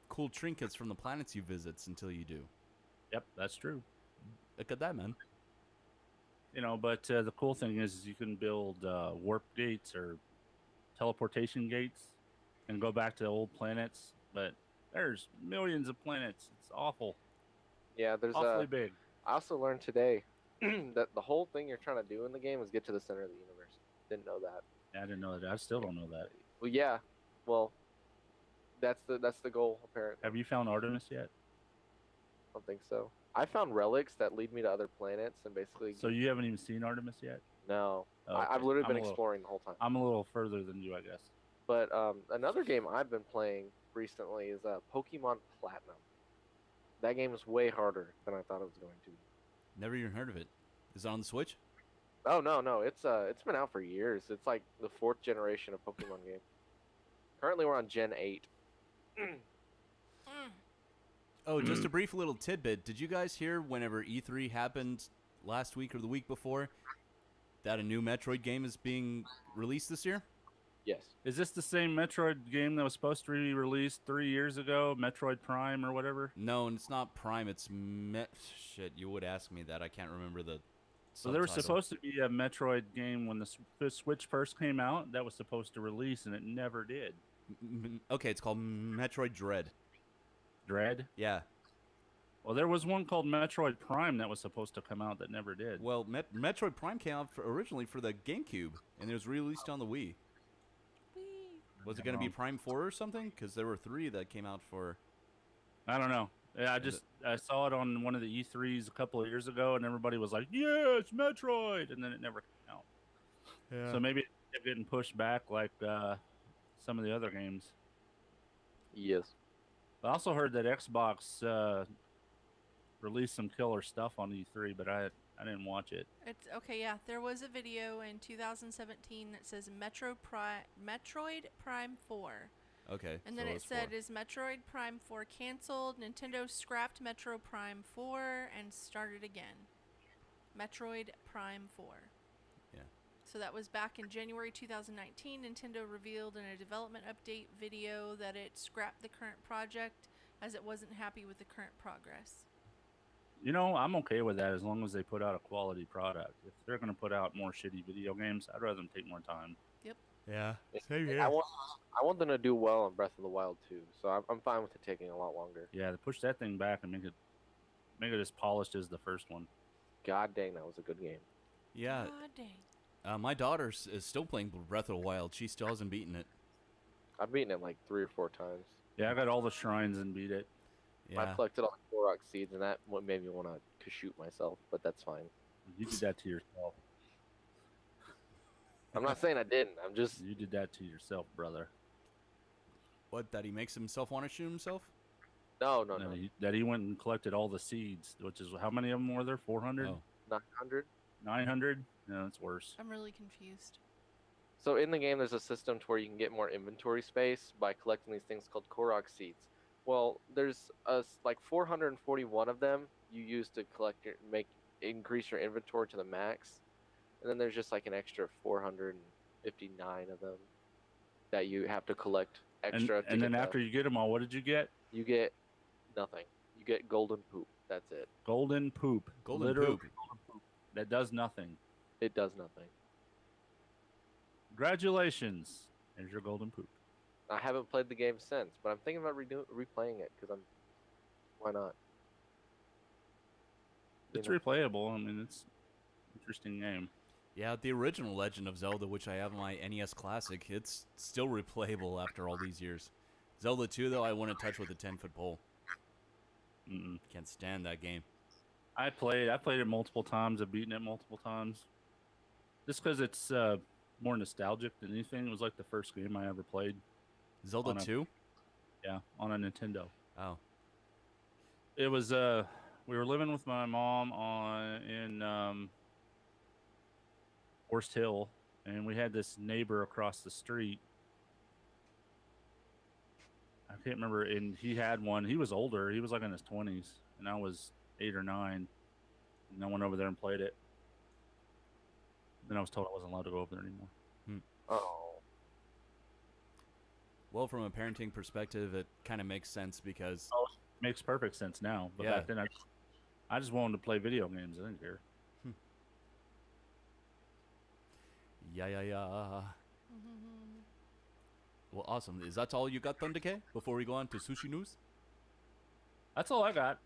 cool trinkets from the planets you visit until you do. Yep, that's true. Look at that, man. You know, but the cool thing is you can build warp gates or teleportation gates and go back to old planets. But there's millions of planets. It's awful. Yeah, there's awfully big. I also learned today that the whole thing you're trying to do in the game is get to the center of the universe. Didn't know that. I didn't know that. I still don't know that. Well, yeah. Well, that's the goal apparently. Have you found Artemis yet? I don't think so. I found relics that lead me to other planets and basically. So you haven't even seen Artemis yet? No, Oh, okay. I've literally I'm been a little- exploring the whole time. I'm a little further than you, I guess. But another game I've been playing recently is Pokemon Platinum. That game is way harder than I thought it was going to be. Never even heard of it. Is it on the Switch? Oh no, it's been out for years. It's like the 4th generation of Pokemon game. Currently, we're on Gen 8. Oh, just a brief little tidbit. Did you guys hear whenever E3 happened last week or the week before that a new Metroid game is being released this year? Yes. Is this the same Metroid game that was supposed to be released 3 years ago? Metroid Prime or whatever? No, and it's not Prime. It's shit. You would ask me that. I can't remember the. So there was subtitle. supposed to be a Metroid game when the Switch first came out that was supposed to release, and it never did. Okay, it's called Metroid Dread. Dread? Yeah. Well, there was one called Metroid Prime that was supposed to come out that never did. Well, Metroid Prime came out originally for the GameCube, and it was released on the Wii. Was it going to be Prime 4 or something? Because there were 3 that came out for... I don't know. Yeah, I saw it on one of the E3s a couple of years ago, and everybody was like, "Yeah, it's Metroid," and then it never came out. Yeah. So maybe it's getting pushed back like some of the other games. Yes. I also heard that Xbox released some killer stuff on E3, but I didn't watch it. It's okay. Yeah, there was a video in 2017 that says Metroid Prime 4. Okay. And then so it said, "Is Metroid Prime 4 canceled? Nintendo scrapped Metroid Prime 4 and started again." Metroid Prime 4. Yeah. So that was back in January 2019. Nintendo revealed in a development update video that it scrapped the current project as it wasn't happy with the current progress. You know, I'm okay with that as long as they put out a quality product. If they're going to put out more shitty video games, I'd rather them take more time. Yep. Yeah. Same here. I want them to do well on Breath of the Wild too, so I'm fine with it taking a lot longer. Yeah, push that thing back and make it as polished as the first one. God dang, that was a good game. Yeah. God dang. My daughter is still playing Breath of the Wild. She still hasn't beaten it. I've beaten it like 3 or 4 times. Yeah, I got all the shrines and beat it. Yeah. I collected all the Korok seeds, and that what made me want to shoot myself, but that's fine. You did that to yourself. I'm not saying I didn't. I'm just... You did that to yourself, brother. What, that he makes himself want to shoot himself? No. That he went and collected all the seeds, which is, how many of them were there? 400? Oh. 900? 900? No, it's worse. I'm really confused. So in the game, there's a system to where you can get more inventory space by collecting these things called Korok seeds. Well, there's like 441 of them you use to increase your inventory to the max. And then there's just like an extra 459 of them that you have to collect extra. And then after you get them all, what did you get? You get nothing. You get golden poop. That's it. Golden poop. Golden Literal poop. golden poop. That does nothing. It does nothing. Congratulations. There's your golden poop. I haven't played the game since, but I'm thinking about replaying it because why not? It's replayable. I mean, it's an interesting game. Yeah, the original Legend of Zelda, which I have on my NES Classic, it's still replayable after all these years. Zelda 2, though, I wouldn't touch with a 10-foot pole. Can't stand that game. I played it multiple times. I've beaten it multiple times. Just because it's more nostalgic than anything. It was like the first game I ever played. Zelda 2? Yeah, on a Nintendo. Oh. It was, we were living with my mom in Forest Hill, and we had this neighbor across the street. I can't remember, and he had one. He was older. He was like in his 20s, and I was 8 or 9. And I went over there and played it. Then I was told I wasn't allowed to go over there anymore. Oh. Well, from a parenting perspective, it kind of makes sense because... Oh, it makes perfect sense now. But back then, I just wanted to play video games. I didn't care. Yeah. Well, awesome. Is that all you got, Thundercay, before we go on to sushi news? That's all I got.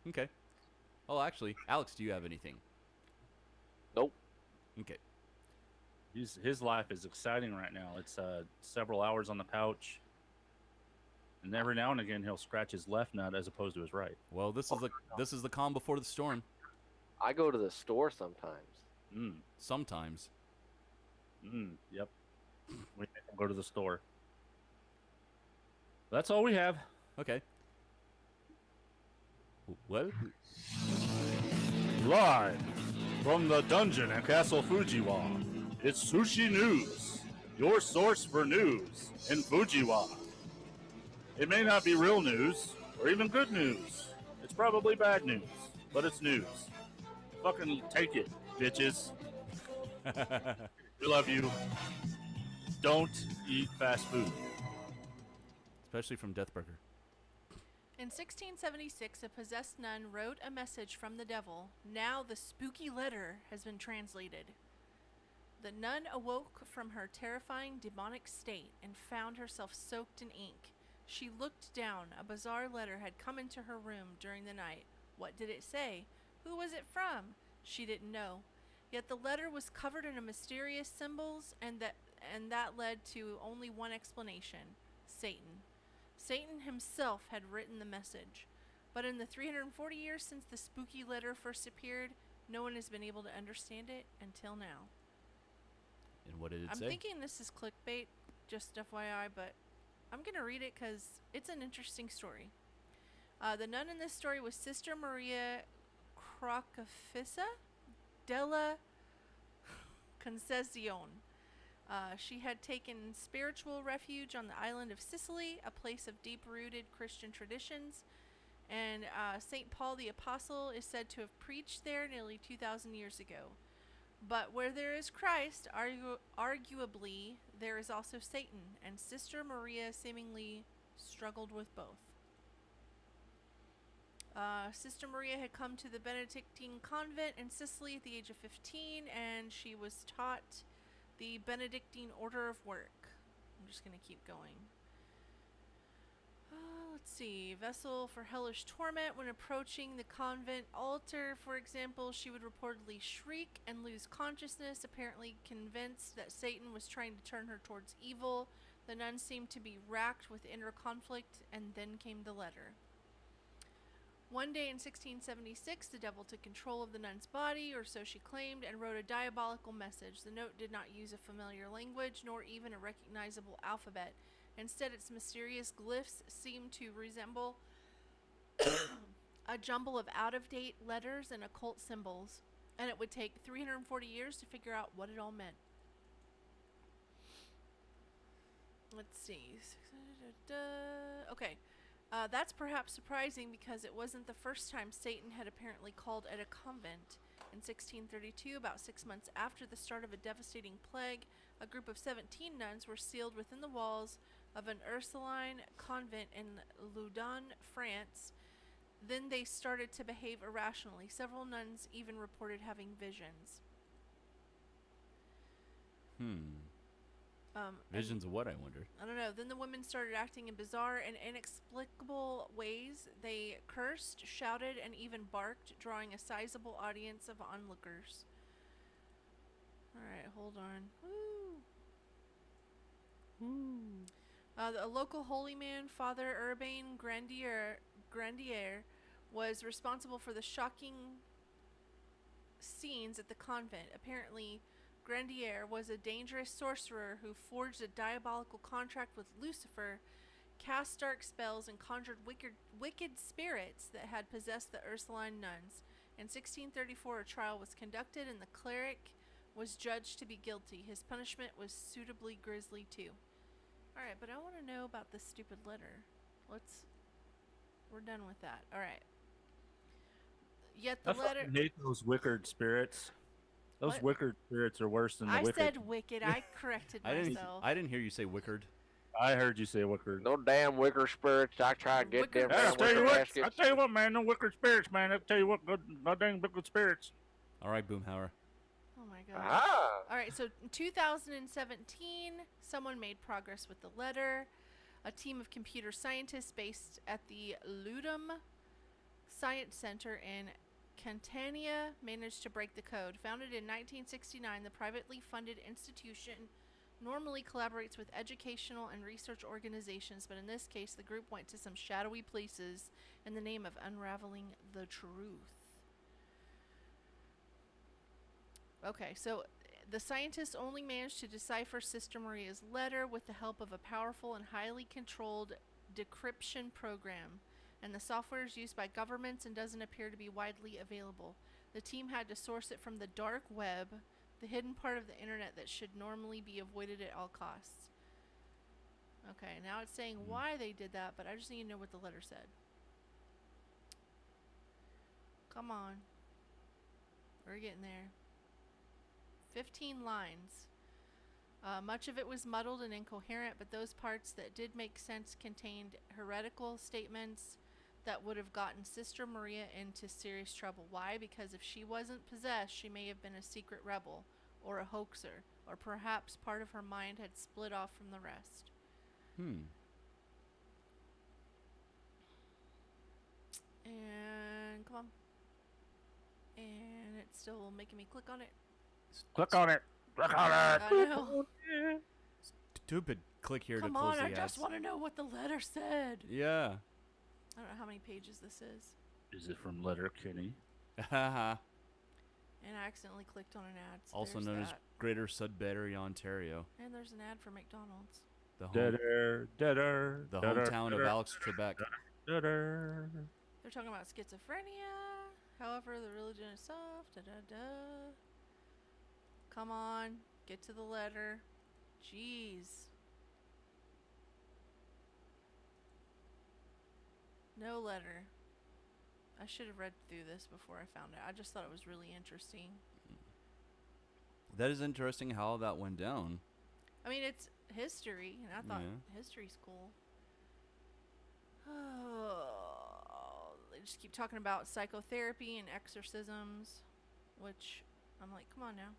Okay. Oh, actually, Alex, do you have anything? Nope. Okay. His life is exciting right now. It's several hours on the couch, And every now and again, he'll scratch his left nut as opposed to his right. Well, this is the calm before the storm. I go to the store sometimes. Sometimes. Yep. We go to the store. That's all we have. Okay. Well, live from the dungeon at Castle Fujiwa, it's Sushi News, your source for news in Fujiwa. It may not be real news or even good news. It's probably bad news, but it's news. Fucking take it, bitches. We love you. Don't eat fast food. Especially from Deathbreaker. In 1676, a possessed nun wrote a message from the devil. Now the spooky letter has been translated. The nun awoke from her terrifying demonic state and found herself soaked in ink. She looked down. A bizarre letter had come into her room during the night. What did it say? Who was it from? She didn't know. Yet the letter was covered in mysterious symbols, and that led to only one explanation: Satan. Satan himself had written the message. But in the 340 years since the spooky letter first appeared, no one has been able to understand it until now. And what did it say? I'm thinking this is clickbait, just FYI, but I'm going to read it because it's an interesting story. The nun in this story was Sister Maria Crocifissa della Concezione. She had taken spiritual refuge on the island of Sicily, a place of deep-rooted Christian traditions, and St. Paul the Apostle is said to have preached there nearly 2,000 years ago. But where there is Christ, arguably, there is also Satan, and Sister Maria seemingly struggled with both. Sister Maria had come to the Benedictine convent in Sicily at the age of 15, and she was taught the Benedictine order of work. I'm just going to keep going. Let's see. Vessel for hellish torment. When approaching the convent altar, for example, she would reportedly shriek and lose consciousness, apparently convinced that Satan was trying to turn her towards evil. The nun seemed to be racked with inner conflict, and then came the letter. One day in 1676, the devil took control of the nun's body, or so she claimed, and wrote a diabolical message. The note did not use a familiar language, nor even a recognizable alphabet. Instead, its mysterious glyphs seemed to resemble a jumble of out-of-date letters and occult symbols, and it would take 340 years to figure out what it all meant. Let's see. Okay. That's perhaps surprising because it wasn't the first time Satan had apparently called at a convent. In 1632, about 6 months after the start of a devastating plague, a group of 17 nuns were sealed within the walls of an Ursuline convent in Loudun, France. Then they started to behave irrationally. Several nuns even reported having visions. Visions of what, I wonder? I don't know. Then the women started acting in bizarre and inexplicable ways. They cursed, shouted, and even barked, drawing a sizable audience of onlookers. Alright, hold on. A local holy man, Father Urbain Grandier, was responsible for the shocking scenes at the convent. Apparently, Grandier was a dangerous sorcerer who forged a diabolical contract with Lucifer, cast dark spells, and conjured wicked spirits that had possessed the Ursuline nuns. In 1634, a trial was conducted, and the cleric was judged to be guilty. His punishment was suitably grisly, too. Alright, but I want to know about this stupid letter. We're done with that. Alright. Yet the letter... I hate those wicked spirits. Those wicked spirits are worse than the wicked. I said wicked. I corrected myself. I didn't hear you say wicked. I heard you say wicked. No damn wicker spirits. I try to get them. I'll tell you what, man. No wicked spirits, man. I'll tell you what, god dang wicked spirits. All right, Boomhauer. Oh my god. All right, so in 2017, someone made progress with the letter. A team of computer scientists based at the Ludum Science Center in Catania managed to break the code. Founded in 1969, the privately funded institution normally collaborates with educational and research organizations, but in this case, the group went to some shadowy places in the name of unraveling the truth. Okay, so the scientists only managed to decipher Sister Maria's letter with the help of a powerful and highly controlled decryption program, and the software is used by governments and doesn't appear to be widely available. The team had to source it from the dark web, the hidden part of the internet that should normally be avoided at all costs. Okay, now it's saying why they did that, but I just need to know what the letter said. Come on. We're getting there. 15 lines. Much of it was muddled and incoherent, but those parts that did make sense contained heretical statements that would have gotten Sister Maria into serious trouble. Why? Because if she wasn't possessed, she may have been a secret rebel or a hoaxer, or perhaps part of her mind had split off from the rest. And come on. And it's still making me click on it. Click on it. Click on it. I know. Stupid click here Come to close on, the I ads. just want to know what the letter said. Yeah. I don't know how many pages this is. Is it from Letterkenny? And I accidentally clicked on an ad. So Also there's known as that. Greater Sudbury, Ontario. And there's an ad for McDonald's. The The hometown of Alex Trebek. They're talking about schizophrenia. However, the religion is soft. Da da da. Come on, get to the letter. Jeez. No letter. I should have read through this before I found it. I just thought it was really interesting. That is interesting how that went down. I mean, it's history, and I thought Yeah. history's cool. Oh, they just keep talking about psychotherapy and exorcisms, which I'm like, come on now.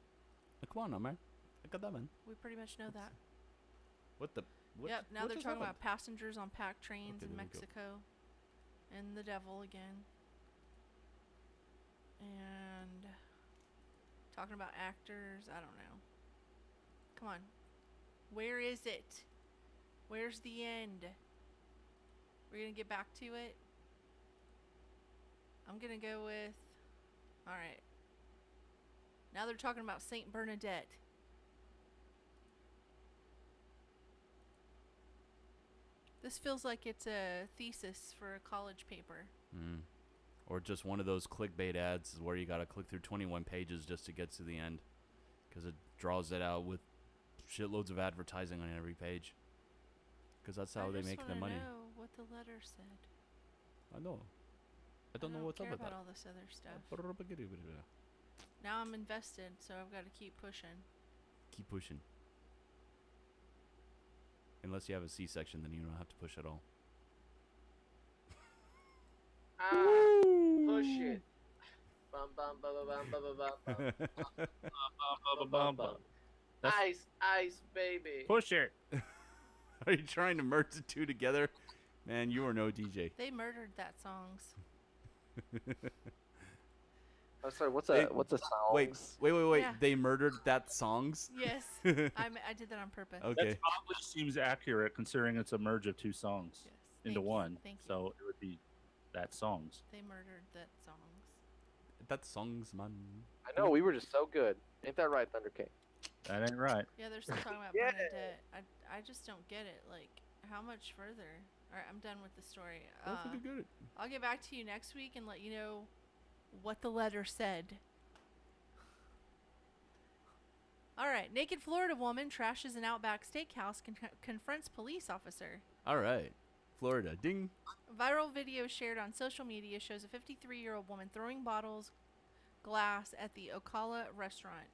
Come on now, man. Look at that, man. We pretty much know that. What the? What, Yep, now what they're just talking happened? about passengers on packed trains Okay, in there we go. Mexico. And the devil again. And talking about actors. I don't know. Come on. Where is it? Where's the end? We're going to get back to it. I'm going to go with... Alright. Now they're talking about Saint Bernadette. This feels like it's a thesis for a college paper. Or just one of those clickbait ads where you gotta click through 21 pages just to get to the end. Because it draws it out with shitloads of advertising on every page. Because that's how they make the money. I just want to know what the letter said. I know. I don't know what's up care with about that. all this other stuff. Now I'm invested, so I've got to keep pushing. Keep pushing. Unless you have a C-section, then you don't have to push at all. Push it. Bum bum bum bum bum bum bum bum. Ice, ice, baby. Push it. Are you trying to merge the two together? Man, you are no DJ. They murdered that songs. I'm sorry. What's a song? Wait. Yeah. They murdered that songs? Yes, I did that on purpose. Okay. That probably seems accurate considering it's a merge of two songs into one. Thank you. So it would be that songs. They murdered that songs. That songs, man. I know, we were just so good. Ain't that right, Thunder King? That ain't right. Yeah, they're still talking about Yeah. Bernadette. I just don't get it. Like, how much further? All right, I'm done with the story. Good. I'll get back to you next week and let you know what the letter said. All right, naked Florida woman trashes an Outback Steakhouse, confronts police officer. All right. Florida. Ding. Viral video shared on social media shows a 53-year-old woman throwing bottles, glass at the Ocala restaurant.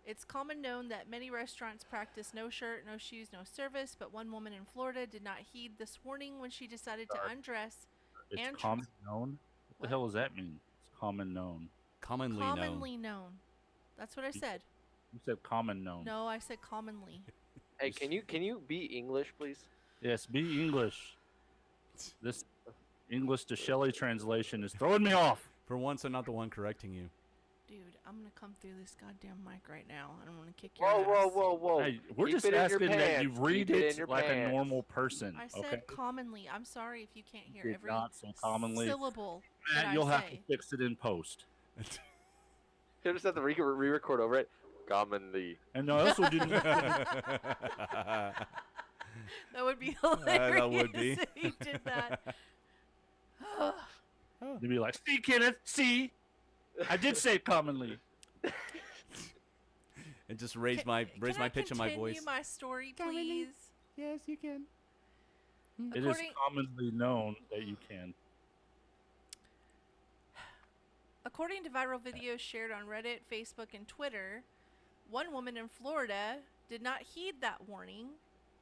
It's common known that many restaurants practice no shirt, no shoes, no service, but one woman in Florida did not heed this warning when she decided to undress. It's and common known? What the hell does that mean? It's common known. Commonly known. That's what I said. You said common known. No, I said commonly. Hey, can you be English, please? Yes, be English. This English to Shelley translation is throwing me off. For once, I'm not the one correcting you. Dude, I'm gonna come through this goddamn mic right now, and I'm gonna kick your Whoa, ass. whoa, whoa, whoa! Hey, we're Keep just it in your asking that you pants. read Keep it in it your like a pants. normal person. I said Okay. commonly. I'm sorry if you can't hear Did every not say commonly. syllable that Matt, I you'll say. have to fix it in post. You just have to re-record over it. Commonly. And I also didn't. That would be hilarious. That would be. If you did that. You'd be like, see, Kenneth, see? I did say commonly. And just raise my pitch of my voice. Continue my story, please. Yes, you can. It is commonly known that you can. According to viral videos shared on Reddit, Facebook, and Twitter, one woman in Florida did not heed that warning,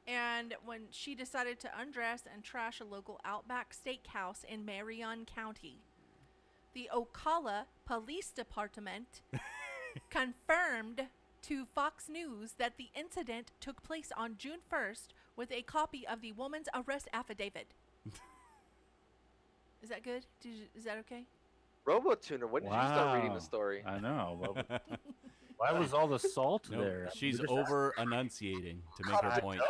and when she decided to undress and trash a local Outback Steakhouse in Marion County, the Ocala Police Department confirmed to Fox News that the incident took place on June 1st with a copy of the woman's arrest affidavit. Is that good? Is that okay? RoboTuner, when did you start reading the story? I know. Why was all the salt No, there? she's over enunciating to make her point.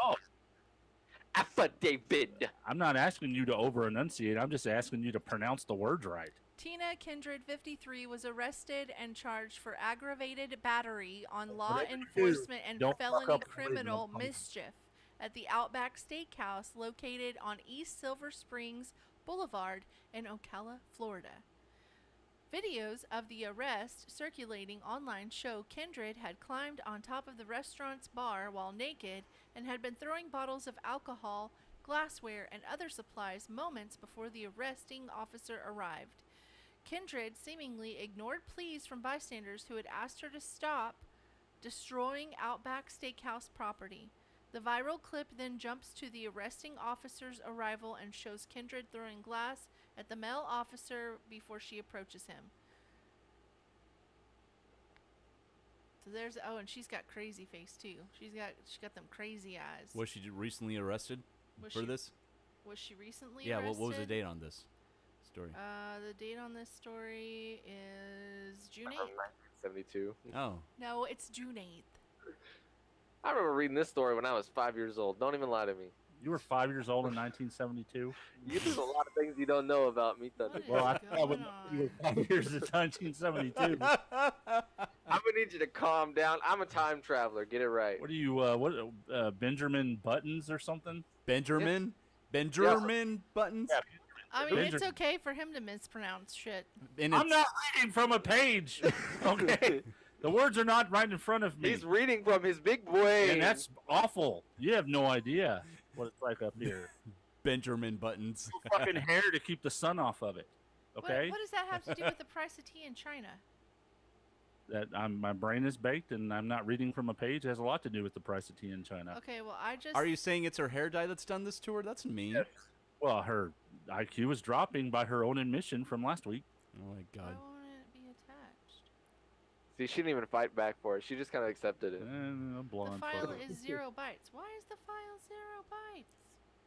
Affidavit. I'm not asking you to over enunciate. I'm just asking you to pronounce the words right. Tina Kindred, 53, was arrested and charged for aggravated battery on law Whatever you do, enforcement and don't fuck felony up the criminal original. mischief at the Outback Steakhouse located on East Silver Springs Boulevard in Ocala, Florida. Videos of the arrest circulating online show Kindred had climbed on top of the restaurant's bar while naked and had been throwing bottles of alcohol, glassware, and other supplies moments before the arresting officer arrived. Kindred seemingly ignored pleas from bystanders who had asked her to stop destroying Outback Steakhouse property. The viral clip then jumps to the arresting officer's arrival and shows Kindred throwing glass at the male officer before she approaches him. So there's and she's got crazy face too. She's got them crazy eyes. Was she recently arrested for this? Was she recently Yeah, arrested? what was the date on this story? The date on this story is June 8th. 1972. Oh. No, it's June 8th. I remember reading this story when I was 5 years old. Don't even lie to me. You were 5 years old in 1972? There's a lot of things you don't know about me, Thunder. Well, I thought when you were 5 years in 1972. I'm gonna need you to calm down. I'm a time traveler. Get it right. What are you, Benjamin Buttons or something? Benjamin Buttons? Yeah. I mean, it's okay for him to mispronounce shit. I'm not reading from a page, okay? The words are not right in front of me. He's reading from his big brain. And that's awful. You have no idea what it's like up here. Benjamin Buttons. Fucking hair to keep the sun off of it, okay? What does that have to do with the price of tea in China? That my brain is baked and I'm not reading from a page. It has a lot to do with the price of tea in China. Okay, well, I just... Are you saying it's her hair dye that's done this to her? That's mean. Yes. Well, her IQ is dropping by her own admission from last week. Oh my God. Why won't it be attached? See, she didn't even fight back for it. She just kind of accepted it. The file is 0 bytes. Why is the file 0 bytes?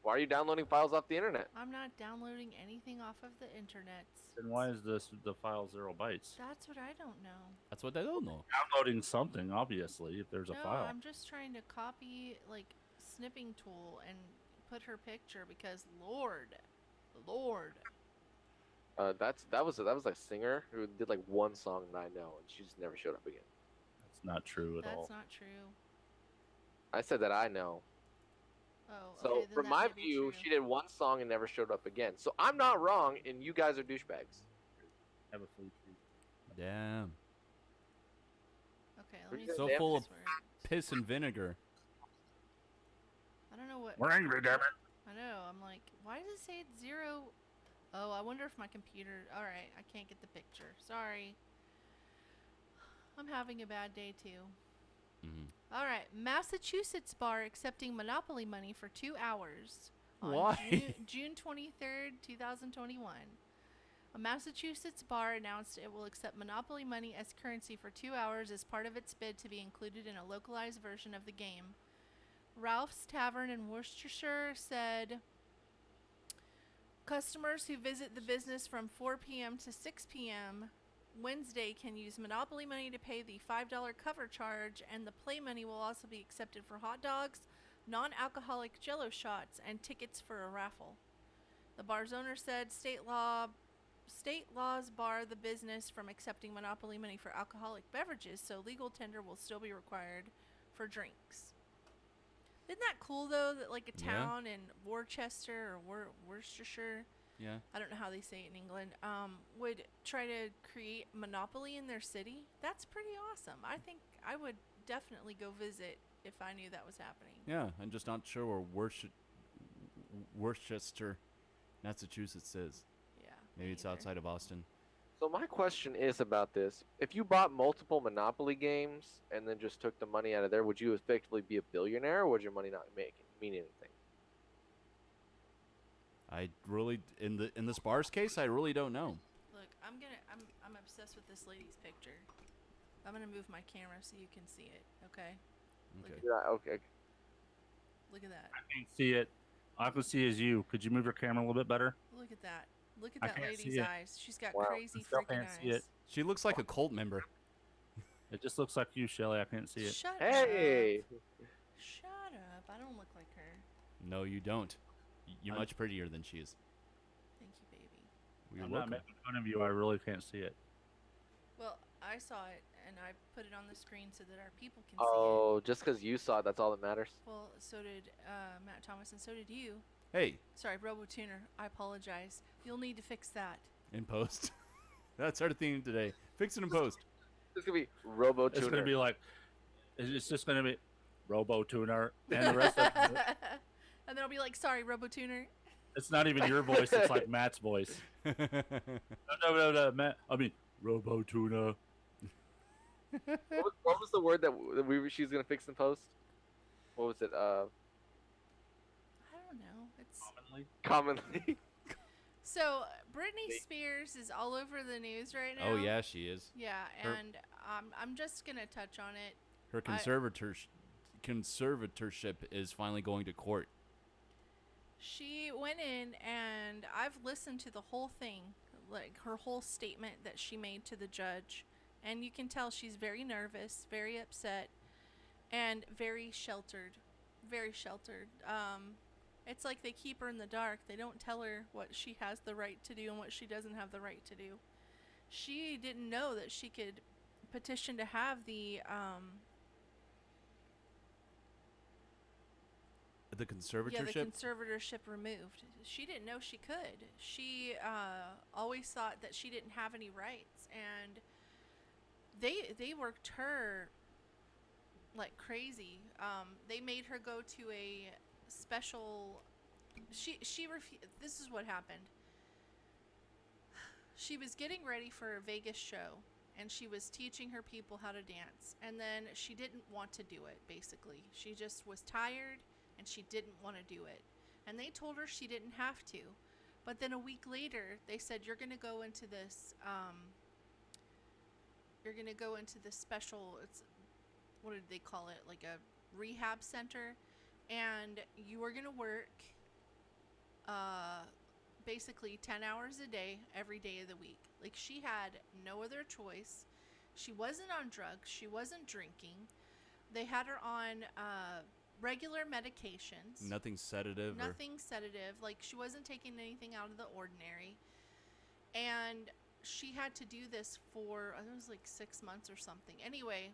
Why are you downloading files off the internet? I'm not downloading anything off of the internet. Then why is the file 0 bytes? That's what I don't know. That's what I don't know. Downloading something, obviously, if there's a file. I'm just trying to copy, like, snipping tool and put her picture because Lord. That was a singer who did like one song that I know, and she just never showed up again. That's not true at all. That's not true. I said that I know. Oh, So okay, then from that my may be view, true. she did one song and never showed up again. So I'm not wrong, and you guys are douchebags. Have a flea tree. Damn. Okay, let me So see full of this word. piss and vinegar. I don't know what... We're angry, damn it. I know, I'm like, why does it say it's 0? Oh, I wonder if my computer... Alright, I can't get the picture. Sorry. I'm having a bad day, too. Alright, Massachusetts bar accepting Monopoly money for 2 hours. On Why? June 23rd, 2021. A Massachusetts bar announced it will accept Monopoly money as currency for 2 hours as part of its bid to be included in a localized version of the game. Ralph's Tavern in Worcestershire said customers who visit the business from 4 p.m. to 6 p.m. Wednesday can use Monopoly money to pay the $5 cover charge, and the play money will also be accepted for hot dogs, non-alcoholic Jello shots, and tickets for a raffle. The bar's owner said state laws bar the business from accepting Monopoly money for alcoholic beverages, so legal tender will still be required for drinks. Isn't that cool though that like a town in Worcester or Worcestershire, I don't know how they say it in England, would try to create Monopoly in their city? That's pretty awesome. I think I would definitely go visit if I knew that was happening. Yeah, I'm just not sure where Worcester, Massachusetts is. Yeah. Maybe it's outside of Boston. So my question is about this. If you bought multiple Monopoly games and then just took the money out of there, would you effectively be a billionaire, or would your money not mean anything? I really, in the Spars case, I really don't know. Look, I'm obsessed with this lady's picture. I'm gonna move my camera so you can see it. Okay. Okay. Yeah. Okay. Look at that. I can't see it. All I can see is you. Could you move your camera a little bit better? Look at that. Look at I that can't lady's see it. eyes. She's got Wow. crazy I still freaking can't eyes. see it. She looks like a cult member. It just looks like you, Shelly. I can't see it. Shut Hey. up. Shut up. I don't look like her. No, you don't. You're much prettier than she is. Thank you, baby. You're I'm welcome. not making fun of you. I really can't see it. Well, I saw it and I put it on the screen so that our people can Oh, just because you saw it, that's all that matters. see it. Well, so did Matt Thomas and so did you. Hey, Sorry, RoboTuner. I apologize. You'll need to fix that. in post. That's our theme today. Fix it in post. It's gonna be Robo Tuner. It's going to be like, it's just going to be Robo Tuner and the rest of it. And then I'll be like, sorry, RoboTuner. It's not even your voice. It's like Matt's voice. No, Matt. I mean, Robo Tuna. What was the word that she's gonna fix in post? What was it? I don't know. It's Commonly. So Britney Spears is all over the news right now. Oh yeah, she is. Yeah, Her- and I'm just gonna touch on it. Her conservatorship is finally going to court. She went in, and I've listened to the whole thing, like her whole statement that she made to the judge, and you can tell she's very nervous, very upset, and very sheltered. Very sheltered. It's like they keep her in the dark. They don't tell her what she has the right to do and what she doesn't have the right to do. She didn't know that she could petition to have the conservatorship? the conservatorship removed. She didn't know she could. She always thought that she didn't have any rights, and they worked her like crazy. They made her go to a special. This is what happened. She was getting ready for a Vegas show, and she was teaching her people how to dance, and then she didn't want to do it. Basically, she just was tired, and she didn't want to do it. And they told her she didn't have to. But then a week later, they said, you're going to go into this, special, what did they call it? Like a rehab center. And you are going to work, basically 10 hours a day, every day of the week. Like, she had no other choice. She wasn't on drugs. She wasn't drinking. They had her on, regular medications. Nothing sedative? Nothing sedative. Like, she wasn't taking anything out of the ordinary. And she had to do this for, I think it was like 6 months or something. Anyway,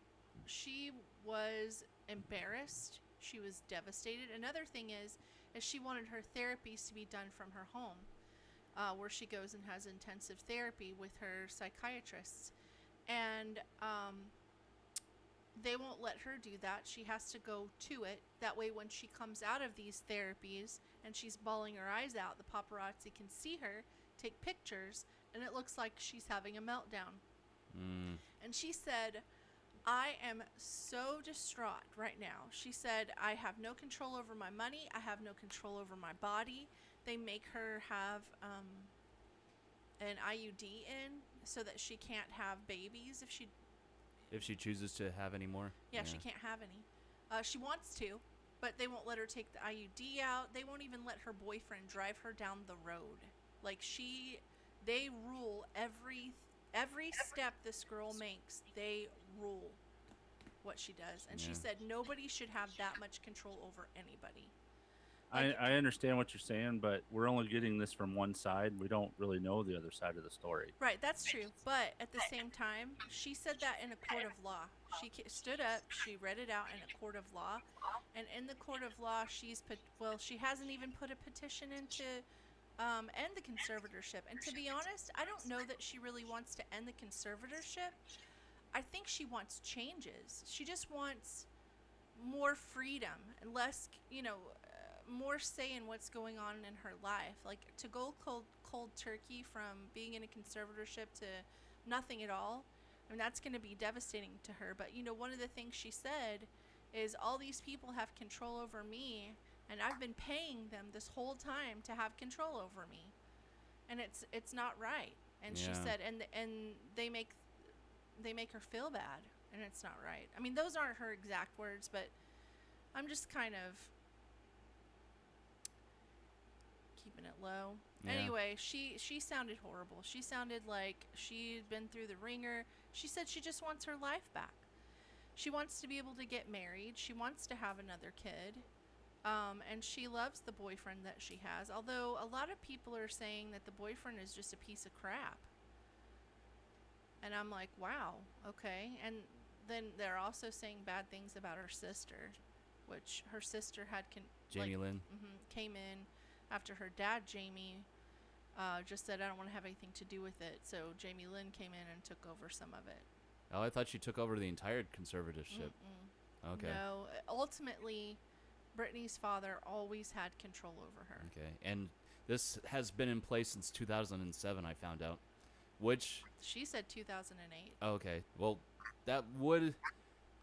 she was embarrassed. She was devastated. Another thing is she wanted her therapies to be done from her home, where she goes and has intensive therapy with her psychiatrists. And, they won't let her do that. She has to go to it. That way, when she comes out of these therapies and she's bawling her eyes out, the paparazzi can see her, take pictures, and it looks like she's having a meltdown. And she said, I am so distraught right now. She said, I have no control over my money. I have no control over my body. They make her have an IUD in so that she can't have babies if she chooses to have any more? Yeah, she can't have any. She wants to, but they won't let her take the IUD out. They won't even let her boyfriend drive her down the road. Like, they rule every step this girl makes, they rule what she does. And she Yeah. said nobody should have that much control over anybody. I understand what you're saying, but we're only getting this from one side. We don't really know the other side of the story. Right, that's true. But at the same time, she said that in a court of law. She stood up, she read it out in a court of law, and in the court of law, she hasn't even put a petition in to end the conservatorship. And to be honest, I don't know that she really wants to end the conservatorship. I think she wants changes. She just wants more freedom and less, more say in what's going on in her life. Like, to go cold turkey from being in a conservatorship to nothing at all, I mean, that's going to be devastating to her. But one of the things she said is, all these people have control over me, and I've been paying them this whole time to have control over me, and it's not right. And she said, and they make her feel bad, and it's not right. I mean, those aren't her exact words, but I'm just kind of keeping it low. Yeah. Anyway, she sounded horrible. She sounded like she'd been through the ringer. She said she just wants her life back. She wants to be able to get married. She wants to have another kid. And she loves the boyfriend that she has. Although a lot of people are saying that the boyfriend is just a piece of crap. And I'm like, wow, okay. And then they're also saying bad things about her sister, which her sister had Jamie Lynn came in after her dad, Jamie, just said, I don't want to have anything to do with it. So Jamie Lynn came in and took over some of it. Oh, I thought she took over the entire conservatorship. Okay. No, ultimately, Brittany's father always had control over her. Okay, and this has been in place since 2007, I found out, which... She said 2008. Okay, well,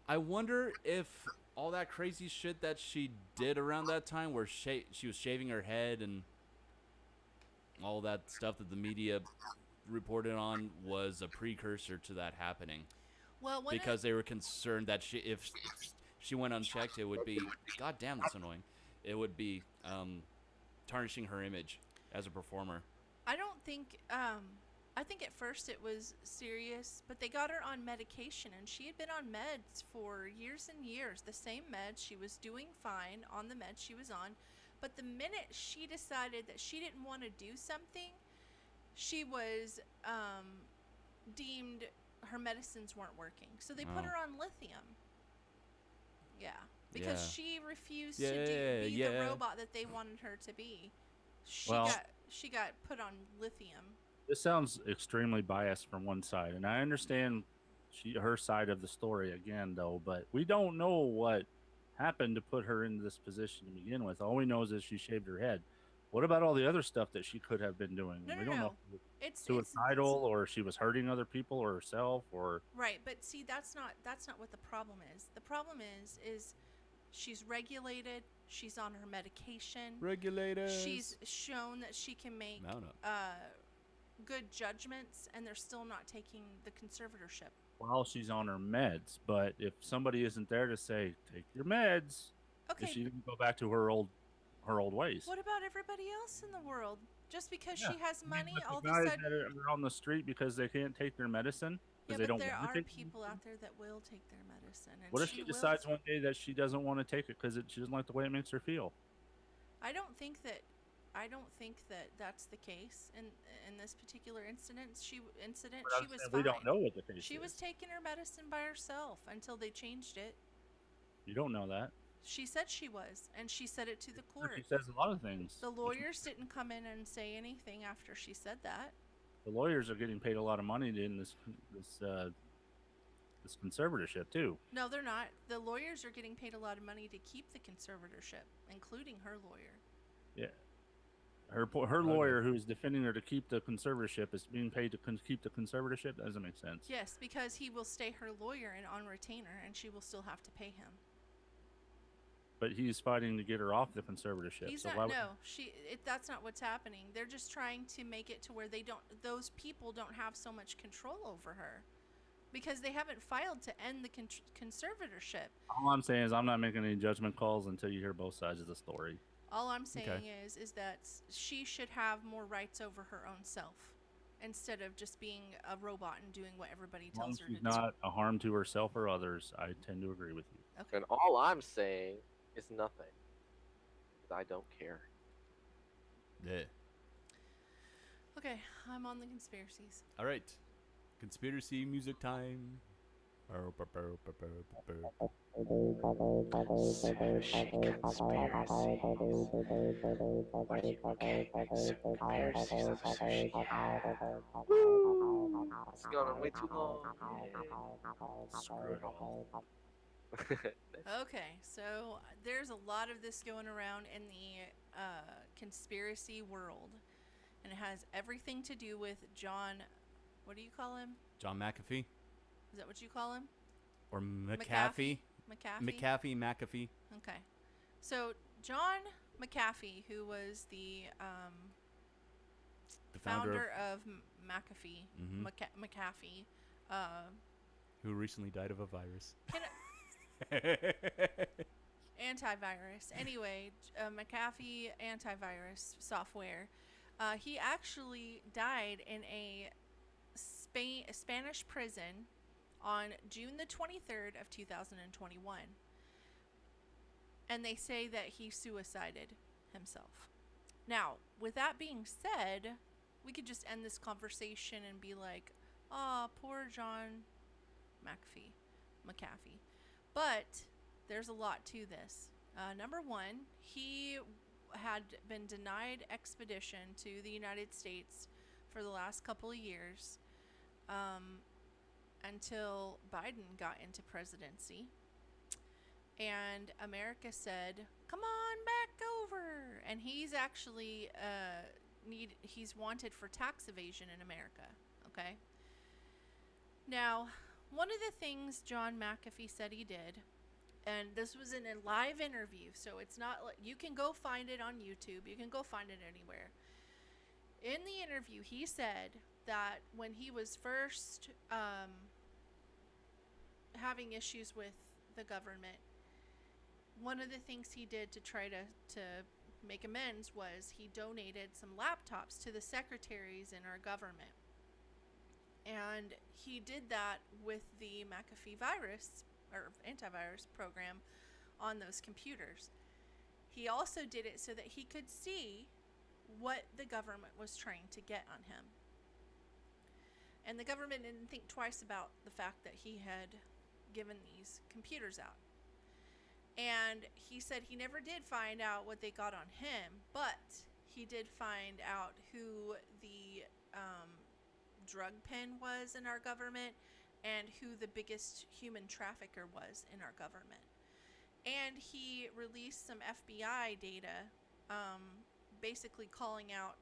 I wonder if all that crazy shit that she did around that time, where she was shaving her head and all that stuff that the media reported on, was a precursor to that happening. Well, because they were concerned that if she went unchecked, it would be, God damn, that's annoying. It would be tarnishing her image as a performer. I don't think, I think at first it was serious, but they got her on medication, and she had been on meds for years and years. The same meds. She was doing fine on the meds she was on, but the minute she decided that she didn't want to do something, she was deemed her medicines weren't working. So they put her on lithium. Yeah. Because she refused to be the robot that they wanted her to be. She got put on lithium. This sounds extremely biased from one side, and I understand her side of the story again, though, but we don't know what happened to put her in this position to begin with. All we know is she shaved her head. What about all the other stuff that she could have been doing? We don't know if it's suicidal, or she was hurting other people or herself, or... Right, but see, that's not what the problem is. The problem is she's regulated, she's on her medication. Regulated. She's shown that she can make good judgments, and they're still not taking the conservatorship. While she's on her meds, but if somebody isn't there to say, take your meds, okay, she can go back to her old ways. What about everybody else in the world? Just because she has money, all of a guys sudden... that are on the street because they can't take their medicine? Yeah, they but don't there want are to take people out there that will take their medicine. And what if she decides one day that she doesn't want to take it because she doesn't like the way it makes her feel? I don't think that that's the case in this particular incident. She was fine. We don't know what the case is. She was taking her medicine by herself until they changed it. You don't know that. She said she was, and she said it to the court. She says a lot of things. The lawyers didn't come in and say anything after she said that. The lawyers are getting paid a lot of money in this conservatorship too. No, they're not. The lawyers are getting paid a lot of money to keep the conservatorship, including her lawyer. Yeah. Her lawyer, who's defending her to keep the conservatorship, is being paid to keep the conservatorship? That doesn't make sense. Yes, because he will stay her lawyer and on retainer, and she will still have to pay him. But he's fighting to get her off the conservatorship. He's not. No, that's not what's happening. They're just trying to make it to where those people don't have so much control over her, because they haven't filed to end the conservatorship. All I'm saying is I'm not making any judgment calls until you hear both sides of the story. All I'm saying is that she should have more rights over her own self, instead of just being a robot and doing what everybody As long tells as her to she's do. not a harm to herself or others, I tend to agree with you. Okay. And all I'm saying is nothing. 'Cause I don't care. Yeah. Okay, I'm on the conspiracies. All right. Conspiracy music time. Sushi conspiracies. What do you okay? Conspiracies of the sushi. Yeah. Woo! It's gone on way too long. Screw it all. Okay, so there's a lot of this going around in the conspiracy world, and it has everything to do with John. What do you call him? John McAfee Is that what you call him? or McAfee? McAfee. McAfee. Okay, so John McAfee, who was the founder of McAfee, Mhm. McAfee, Who recently died of a virus. antivirus. Anyway, McAfee antivirus software. He actually died in a Spanish prison on June the 23rd of 2021. And they say that he suicided himself. Now, with that being said, we could just end this conversation and be like, "Oh, poor John McAfee." But there's a lot to this. Number one, he had been denied expedition to the United States for the last couple of years, until Biden got into presidency. And America said, "Come on back over." And he's actually he's wanted for tax evasion in America. Okay. Now, one of the things John McAfee said he did, and this was in a live interview, so it's not like you can go find it on YouTube, you can go find it anywhere. In the interview, he said that when he was first having issues with the government, one of the things he did to try to make amends was he donated some laptops to the secretaries in our government. And he did that with the McAfee virus or antivirus program on those computers. He also did it so that he could see what the government was trying to get on him. And the government didn't think twice about the fact that he had given these computers out. And he said he never did find out what they got on him, but he did find out who the drug pen was in our government and who the biggest human trafficker was in our government. And he released some FBI data, basically calling out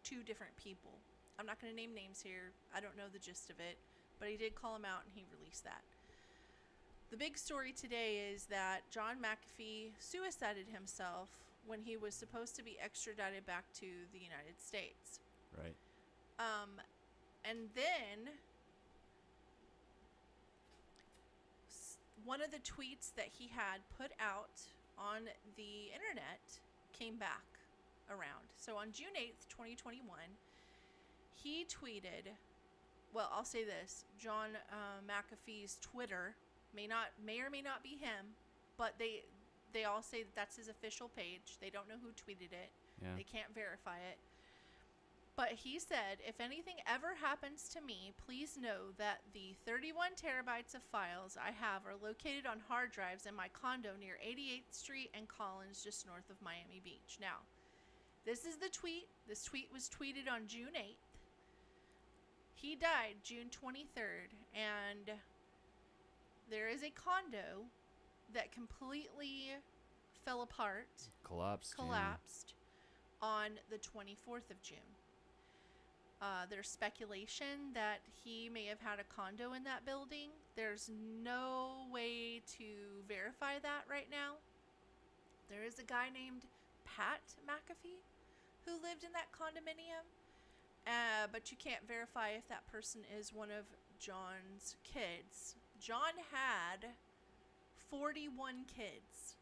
2 different people. I'm not going to name names here. I don't know the gist of it, but he did call them out and he released that. The big story today is that John McAfee suicided himself when he was supposed to be extradited back to the United States. Right. And then one of the tweets that he had put out on the internet came back around. So on June 8th, 2021, he tweeted, well, I'll say this, John McAfee's Twitter may or may not be him, but they all say that that's his official page. They don't know who tweeted it. Yeah. They can't verify it. But he said, "If anything ever happens to me, please know that the 31 terabytes of files I have are located on hard drives in my condo near 88th Street and Collins, just north of Miami Beach." Now, this is the tweet. This tweet was tweeted on June 8th. He died June 23rd, and there is a condo that completely fell apart, Collapsed. on the 24th of June. There's speculation that he may have had a condo in that building. There's no way to verify that right now. There is a guy named Pat McAfee who lived in that condominium, but you can't verify if that person is one of John's kids. John had 41 kids.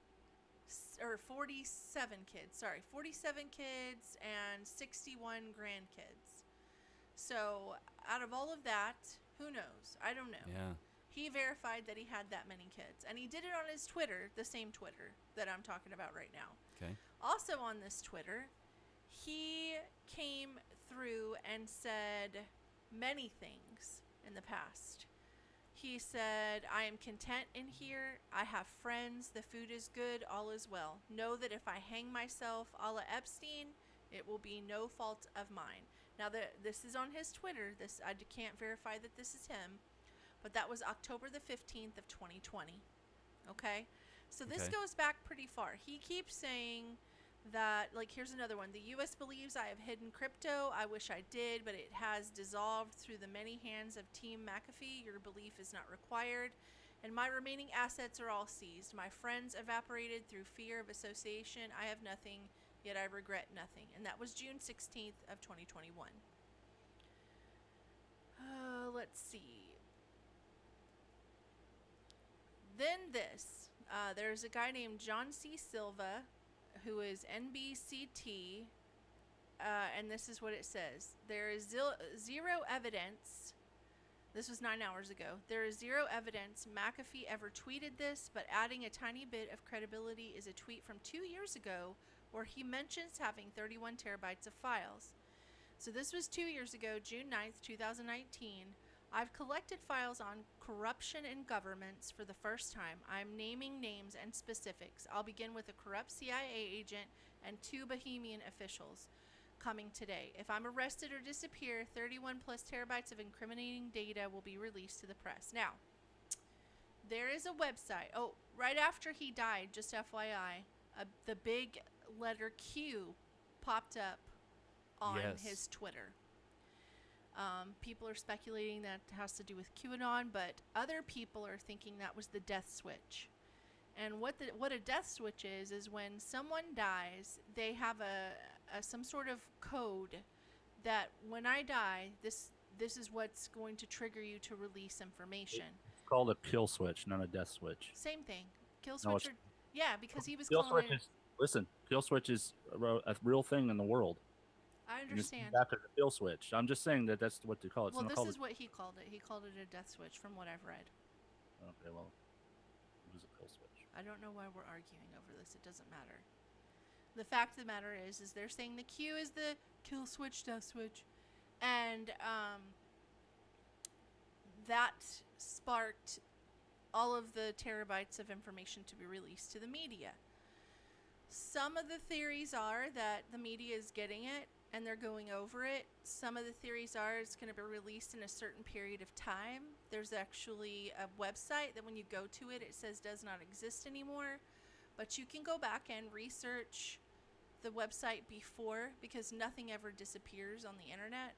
Or 47 kids, sorry. 47 kids and 61 grandkids. So, out of all of that, who knows? I don't know. Yeah. He verified that he had that many kids. And he did it on his Twitter, the same Twitter that I'm talking about right now. Okay. Also on this Twitter, he came through and said many things in the past. He said, I am content in here. I have friends. The food is good. All is well. Know that if I hang myself a la Epstein, it will be no fault of mine. Now, this is on his Twitter. I can't verify that this is him. But that was October the 15th of 2020. Okay? So this goes back pretty far. He keeps saying that, like, here's another one. The U.S. believes I have hidden crypto. I wish I did, but it has dissolved through the many hands of Team McAfee. Your belief is not required. And my remaining assets are all seized. My friends evaporated through fear of association. I have nothing, yet I regret nothing. And that was June 16th of 2021. Let's see. Then this. There's a guy named John C. Silva, who is NBCT, and this is what it says. There is zero evidence. This was 9 hours ago. There is zero evidence McAfee ever tweeted this, but adding a tiny bit of credibility is a tweet from 2 years ago where he mentions having 31 terabytes of files. So this was 2 years ago, June 9th, 2019. I've collected files on corruption in governments for the first time. I'm naming names and specifics. I'll begin with a corrupt CIA agent and 2 Bahamian officials coming today. If I'm arrested or disappear, 31 plus terabytes of incriminating data will be released to the press. Now, there is a website. Oh, right after he died, just FYI, the big letter Q popped up on his Twitter. People are speculating that has to do with QAnon, but other people are thinking that was the death switch. And what a death switch is when someone dies, they have some sort of code that when I die, this is what's going to trigger you to release information. It's called a kill switch, not a death switch. Same thing. Kill No, switch. Because he was kill calling switch listen, kill switch is a real thing in the world. I understand. After the kill switch, I'm just saying that's what they call it. Well, this is what he called it. He called it a death switch, from what I've read. Okay, well, it was a kill switch. I don't know why we're arguing over this. It doesn't matter. The fact of the matter is they're saying the Q is the kill switch, death switch, and that sparked all of the terabytes of information to be released to the media. Some of the theories are that the media is getting it and they're going over it. Some of the theories are it's going to be released in a certain period of time. There's actually a website that when you go to it, it says does not exist anymore. But you can go back and research the website before, because nothing ever disappears on the internet.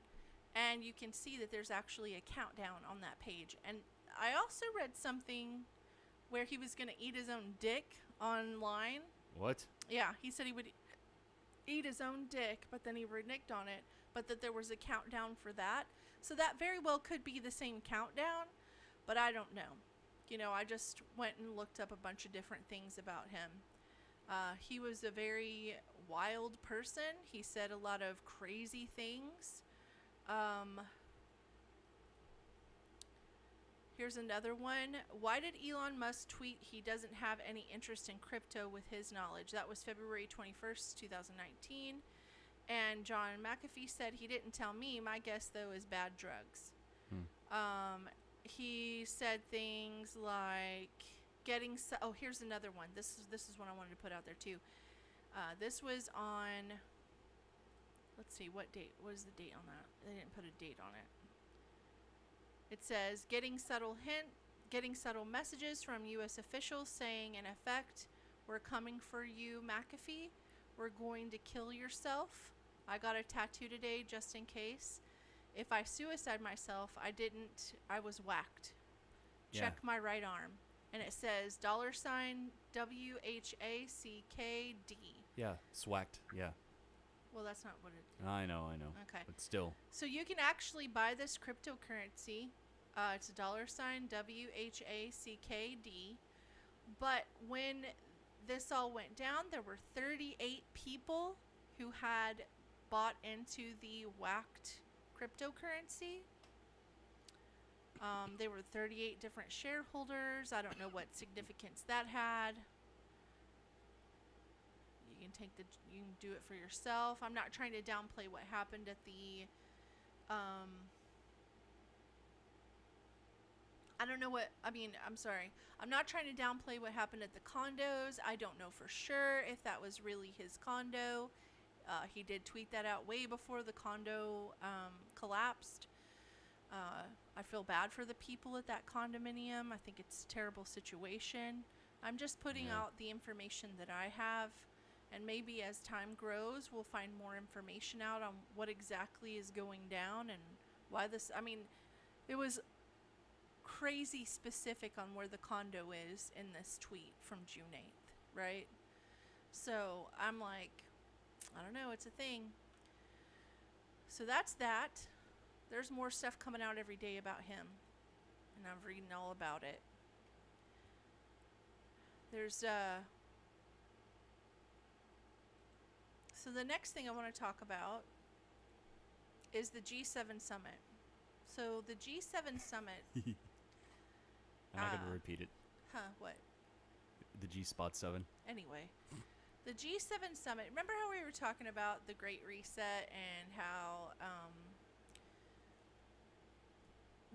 And you can see that there's actually a countdown on that page. And I also read something where he was going to eat his own dick online. What? Yeah, he said he would eat his own dick, but then he reneged on it, but that there was a countdown for that. So that very well could be the same countdown, but I don't know. You know, I just went and looked up a bunch of different things about him. He was a very wild person. He said a lot of crazy things. Here's another one. Why did Elon Musk tweet he doesn't have any interest in crypto with his knowledge? That was February 21st, 2019. And John McAfee said he didn't tell me. My guess, though, is bad drugs. He said things like getting... Oh, here's another one. This is one I wanted to put out there, too. This was on... Let's see, what date? What is the date on that? They didn't put a date on it. It says, getting subtle messages from U.S. officials saying, in effect, we're coming for you, McAfee. We're going to kill yourself. I got a tattoo today just in case. If I suicide myself, I was whacked. Yeah. Check my right arm. And it says $WHACKD. Yeah, swacked. Yeah. Well, that's not what it... I know. Okay. But still. So you can actually buy this cryptocurrency. It's a $WHACKD. But when this all went down, there were 38 people who had bought into the whacked cryptocurrency. There were 38 different shareholders. I don't know what significance that had. You can do it for yourself. I'm not trying to downplay what happened at the I'm sorry. I'm not trying to downplay what happened at the condos. I don't know for sure if that was really his condo. He did tweet that out way before the condo collapsed. I feel bad for the people at that condominium. I think it's a terrible situation. I'm just putting out the information that I have, and maybe as time grows, we'll find more information out on what exactly is going down and why this. I mean, it was crazy specific on where the condo is in this tweet from June 8th, right? So I'm like, I don't know, it's a thing. So that's that. There's more stuff coming out every day about him, and I'm reading all about it. There's so the next thing I want to talk about is the G7 summit. So the G7 summit. I'm not going to repeat it. Huh, what? The G-Spot 7. Anyway, the G7 summit. Remember how we were talking about the Great Reset and how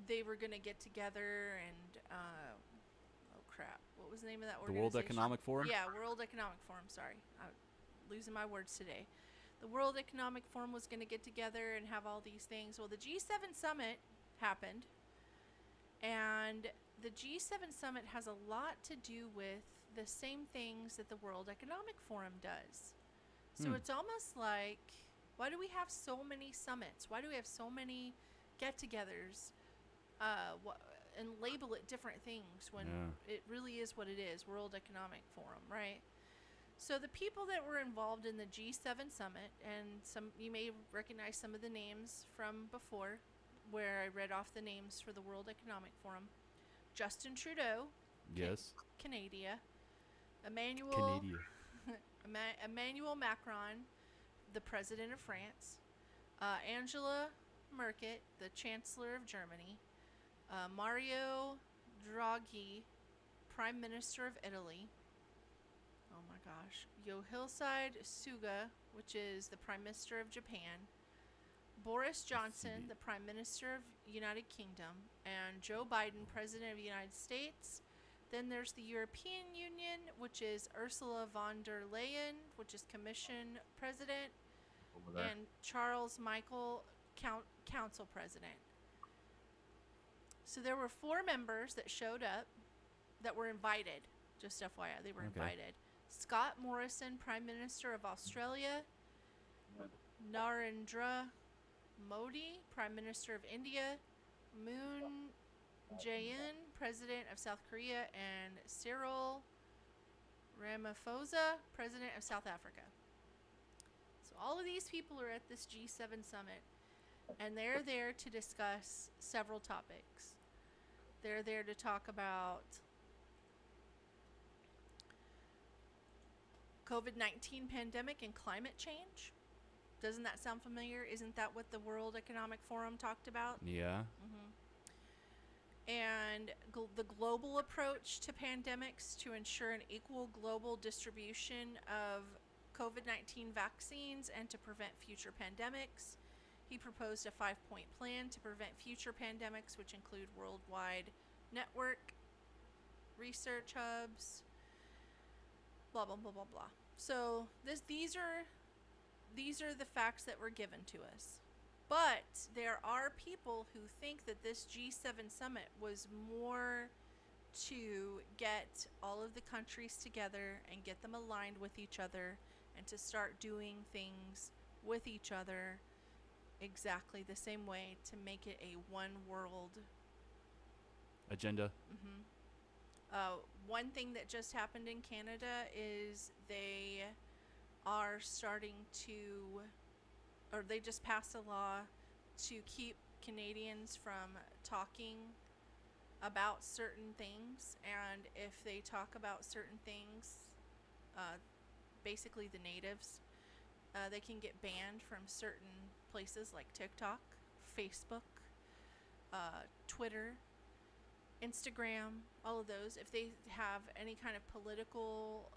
they were going to get together and, oh crap, what was the name of that The organization? World Economic Forum? Yeah, World Economic Forum, sorry. I'm losing my words today. The World Economic Forum was going to get together and have all these things. Well, the G7 summit happened, and the G7 summit has a lot to do with the same things that the World Economic Forum does. So it's almost like, why do we have so many summits? Why do we have so many get-togethers and label it different things when it really is what it is, World Economic Forum, right? So the people that were involved in the G7 summit, and you may recognize some of the names from before, where I read off the names for the World Economic Forum. Justin Trudeau, Yes. Canada. Emmanuel Macron, the president of France. Angela Merkel, the chancellor of Germany. Mario Draghi, prime minister of Italy. Oh my gosh. Yoshihide Suga, which is the prime minister of Japan. Boris Johnson, the prime minister of United Kingdom, and Joe Biden, president of the United States. Then there's the European Union, which is Ursula von der Leyen, which is commission president, and Charles Michael, council president. So there were 4 members that showed up that were invited. Just FYI, they were invited. Scott Morrison, prime minister of Australia. Narendra Modi, prime minister of India. Moon Jae-in, president of South Korea, and Cyril Ramaphosa, president of South Africa. So all of these people are at this G7 summit, and they're there to discuss several topics. They're there to talk about COVID-19 pandemic and climate change. Doesn't that sound familiar? Isn't that what the World Economic Forum talked about? Yeah. And the global approach to pandemics to ensure an equal global distribution of COVID-19 vaccines and to prevent future pandemics. He proposed a 5-point plan to prevent future pandemics, which include worldwide network, research hubs, blah, blah, blah, blah, blah. So these are the facts that were given to us. But there are people who think that this G7 summit was more to get all of the countries together and get them aligned with each other and to start doing things with each other exactly the same way to make it a one world agenda. One thing that just happened in Canada is they are starting to, or they just passed a law to keep Canadians from talking about certain things, and if they talk about certain things, basically the natives, they can get banned from certain places like TikTok Facebook, Twitter, Instagram, all of those. If they have any kind of political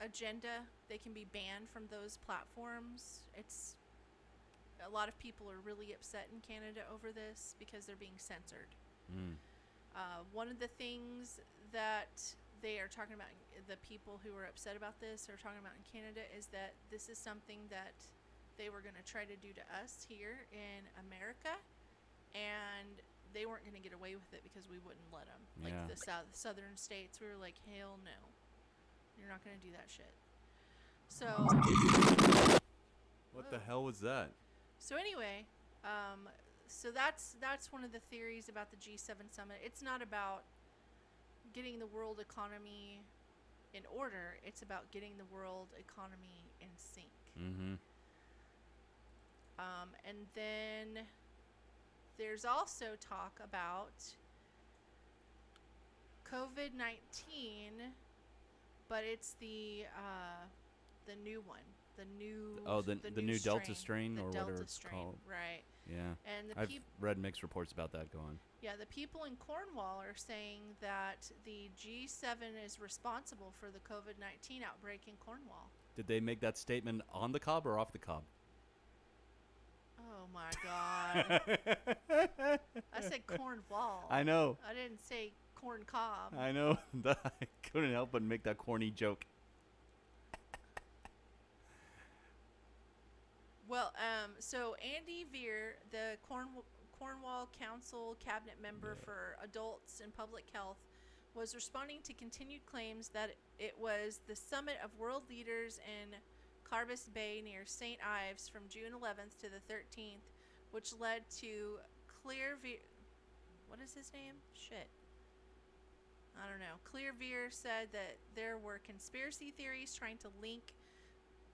agenda, they can be banned from those platforms. It's a lot of people are really upset in Canada over this because they're being censored. One of the things that they are talking about, the people who are upset about this are talking about in Canada, is that this is something that they were going to try to do to us here in America, and they weren't going to get away with it because we wouldn't let them. Like the southern states, we were like, hell no, you're not going to do that shit. So what the hell was that? So anyway, so that's one of the theories about the G7 summit. It's not about getting the world economy in order. It's about getting the world economy in sync. And then there's also talk about COVID-19, but it's the new one. The new Delta strain, or whatever it's called. Right. Yeah. And I've read mixed reports about that. Go on. Yeah, the people in Cornwall are saying that the G7 is responsible for the COVID-19 outbreak in Cornwall. Did they make that statement on the cob or off the cob? Oh my God. I said Cornwall. I know. I didn't say corn cob. I know. I couldn't help but make that corny joke. Well, so Andy Veer, the Cornwall Council cabinet member for adults and public health, was responding to continued claims that it was the summit of world leaders in Carbis Bay near St. Ives from June 11th to the 13th, which led to what is his name? Shit. I don't know. Clearveer said that there were conspiracy theories trying to link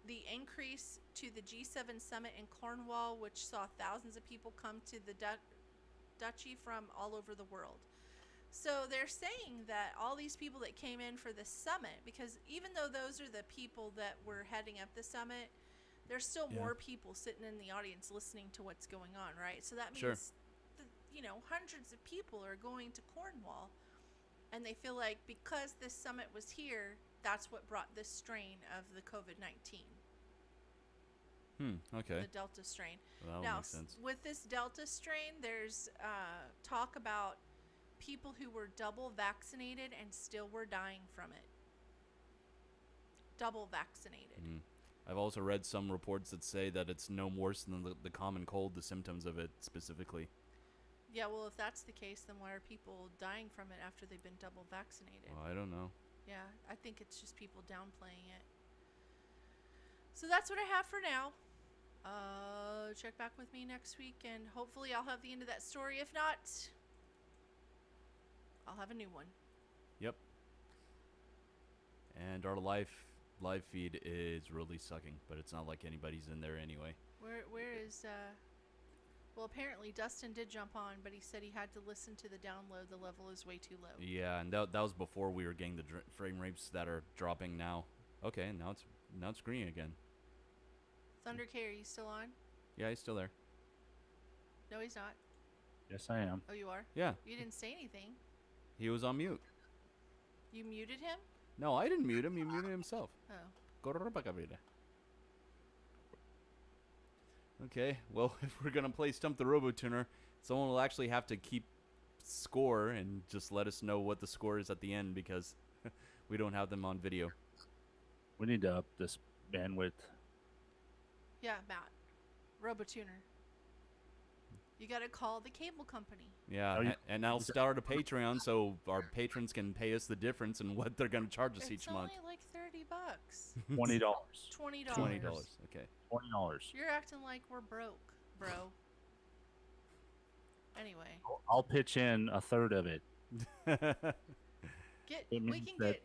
the increase to the G7 summit in Cornwall, which saw thousands of people come to the duchy from all over the world. So they're saying that all these people that came in for the summit, because even though those are the people that were heading up the summit, there's still more people sitting in the audience listening to what's going on, right? So that means, hundreds of people are going to Cornwall, and they feel like because this summit was here, that's what brought this strain of the COVID-19. Okay. The Delta strain. Well, that now, makes sense. with this Delta strain, there's talk about people who were double vaccinated and still were dying from it. Double vaccinated. I've also read some reports that say that it's no worse than the common cold, the symptoms of it specifically. Yeah, well, if that's the case, then why are people dying from it after they've been double vaccinated? Well, I don't know. Yeah, I think it's just people downplaying it. So that's what I have for now. Check back with me next week, and hopefully I'll have the end of that story. If not, I'll have a new one. Yep. And our live feed is really sucking, but it's not like anybody's in there anyway. Where is well, apparently Dustin did jump on, but he said he had to listen to the download. The level is way too low. Yeah, and that was before we were getting the frame rates that are dropping now. Okay, now it's green again. Thunder K, are you still on? Yeah, he's still there. No, he's not. Yes, I am. Oh, you are? Yeah. You didn't say anything. He was on mute. You muted him? No, I didn't mute him. He muted himself. Oh. Okay, well, if we're gonna play Stump the Robotuner, someone will actually have to keep score and just let us know what the score is at the end, because we don't have them on video. We need to up this bandwidth. Yeah, Matt. Robotuner. You gotta call the cable company. Yeah, and I'll start a Patreon so our patrons can pay us the difference in what they're gonna charge us each month. It's only like $30. $20. $20. $20. Okay. $20. You're acting like we're broke, bro. Anyway. I'll pitch in a third of it. We can get